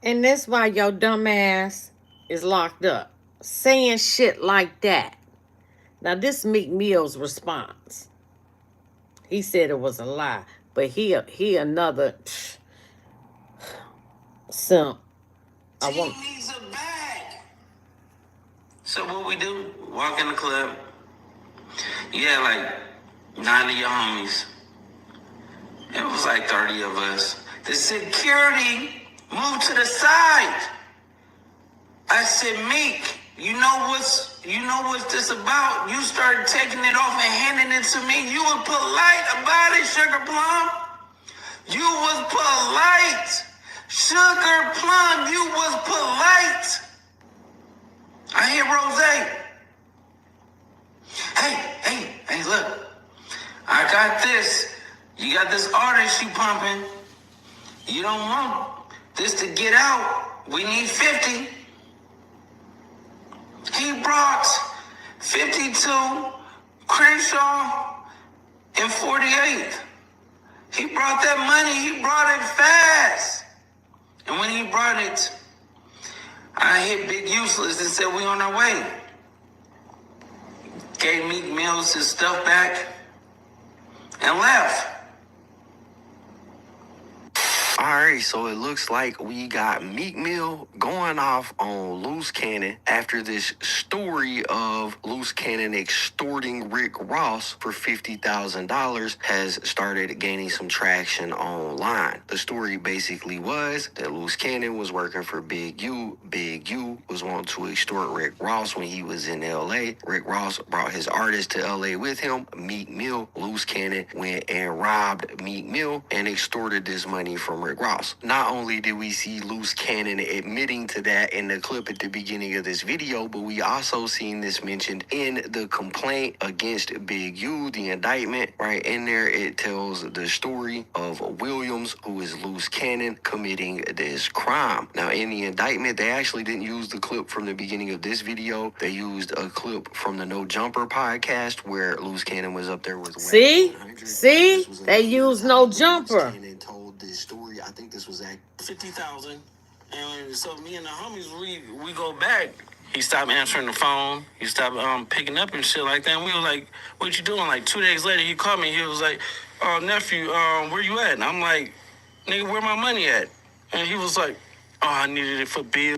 And that's why your dumb ass is locked up. Saying shit like that. Now this Meek Mill's response. He said it was a lie. But he another simp. He needs a bag. So what we do? Walk in the club. You had like 9 of your homies. It was like 30 of us. The security moved to the side. I said, Meek, you know what's this about? You started taking it off and handing it to me. You was polite about it, Sugar Plum. You was polite. Sugar Plum, you was polite. I hear Rose. Hey, look. I got this. You got this artist you pumping. You don't want this to get out. We need 50. He brought 52, Crenshaw, and 48. He brought that money. He brought it fast. And when he brought it, I hit Big Useless and said, we on our way. Gave Meek Mill his stuff back and left. Alright, so it looks like we got Meek Mill going off on Luce Cannon after this story of Luce Cannon extorting Rick Ross for $50,000 has started gaining some traction online. The story basically was that Luce Cannon was working for Big U. Big U was wanting to extort Rick Ross when he was in LA. Rick Ross brought his artist to LA with him, Meek Mill. Luce Cannon went and robbed Meek Mill and extorted this money from Rick Ross. Not only did we see Luce Cannon admitting to that in the clip at the beginning of this video, but we also seen this mentioned in the complaint against Big U, the indictment. Right in there, it tells the story of Williams, who is Luce Cannon, committing this crime. Now, in the indictment, they actually didn't use the clip from the beginning of this video. They used a clip from the No Jumper podcast where Luce Cannon was up there with. See, they used No Jumper. This story, I think this was at 50,000, and so me and the homies, we go back. He stopped answering the phone. He stopped picking up and shit like that. And we were like, "What you doing?" Like 2 days later, he called me. He was like, "Oh, nephew, where you at?" And I'm like, "Nigga, where my money at?" And he was like, "Oh, I needed it for bill."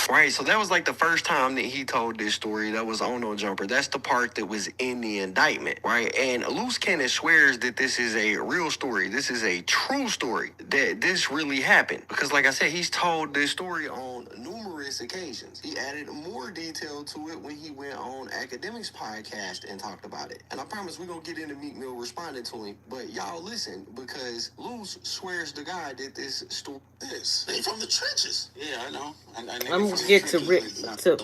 Right, so that was like the first time that he told this story. That was on No Jumper. That's the part that was in the indictment, right? And Luce Cannon swears that this is a real story. This is a true story, that this really happened. Because like I said, he's told this story on numerous occasions. He added more detail to it when he went on Academics podcast and talked about it. And I promise we're going to get into Meek Mill responding to him. But y'all listen, because Luce swears to God that this story is. They from the trenches. Yeah, I know. I'm gonna get to Rick to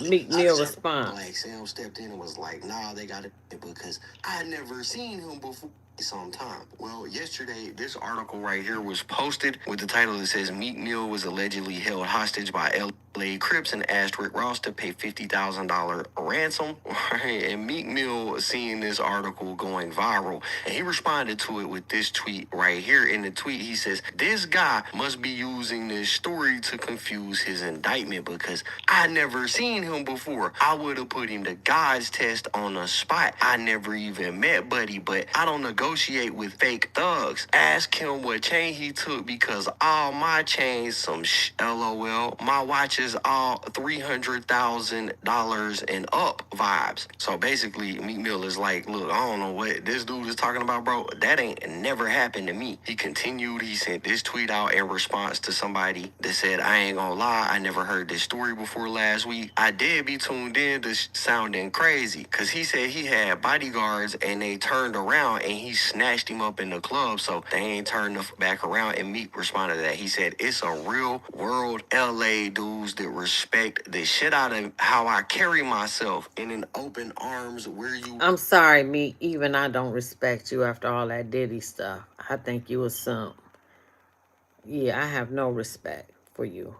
Meek Mill response. Like Sam stepped in and was like, "Nah, they got it because I never seen him before." Sometime. Well, yesterday, this article right here was posted with the title that says Meek Mill was allegedly held hostage by LA Crips and asked Rick Ross to pay $50,000 ransom. Right? And Meek Mill seeing this article going viral, and he responded to it with this tweet right here. In the tweet, he says, "This guy must be using this story to confuse his indictment because I never seen him before. I would have put him to God's test on the spot. I never even met Buddy, but I don't negotiate with fake thugs. Ask him what chain he took because all my chains some LOL. My watch is all $300,000 and up vibes. So basically, Meek Mill is like, look, I don't know what this dude is talking about, bro. That ain't never happened to me. He continued. He sent this tweet out in response to somebody that said, I ain't gonna lie, I never heard this story before last week. I did be tuned in to sounding crazy, because he said he had bodyguards and they turned around and he snatched him up in the club, so they ain't turned back around. And Meek responded to that. He said, it's a real world LA dudes that respect the shit out of how I carry myself in an open arms where you... I'm sorry, Meek. Even I don't respect you after all that Diddy stuff. I think you a simp. Yeah, I have no respect for you.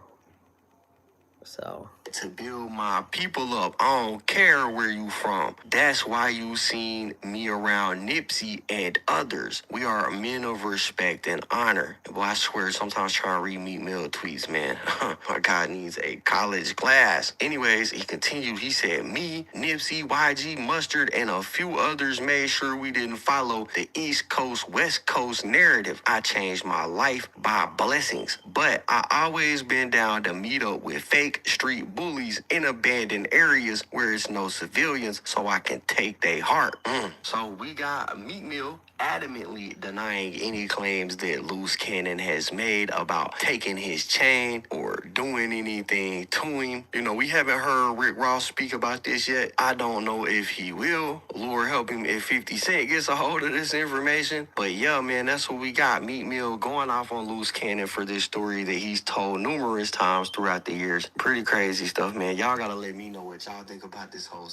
So... to build my people up. I don't care where you from. That's why you seen me around Nipsey and others. We are men of respect and honor. Boy, I swear, sometimes trying to read Meek Mill tweets, man. My God needs a college class. Anyways, he continued. He said, me, Nipsey, YG, Mustard, and a few others made sure we didn't follow the East Coast, West Coast narrative. I changed my life by blessings. But I always been down to meet up with fake street bullies in abandoned areas where it's no civilians, so I can take their heart. So we got Meek Mill adamantly denying any claims that Luce Cannon has made about taking his chain or doing anything to him. You know, we haven't heard Rick Ross speak about this yet. I don't know if he will. Lord help him if 50 Cent gets a hold of this information. But yeah, man, that's what we got. Meek Mill going off on Luce Cannon for this story that he's told numerous times throughout the years. Pretty crazy stuff, man. Y'all gotta let me know what y'all think about this whole...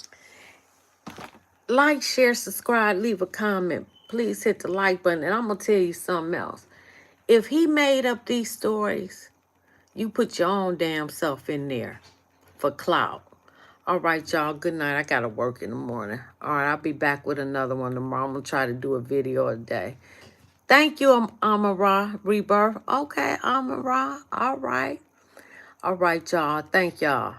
Like, share, subscribe, leave a comment. Please hit the like button. And I'm going to tell you something else. If he made up these stories, you put your own damn self in there for clout. All right, y'all. Good night. I got to work in the morning. All right, I'll be back with another one tomorrow. I'm going to try to do a video a day. Thank you, Amara Rebirth. Okay, Amara. All right. All right, y'all. Thank y'all.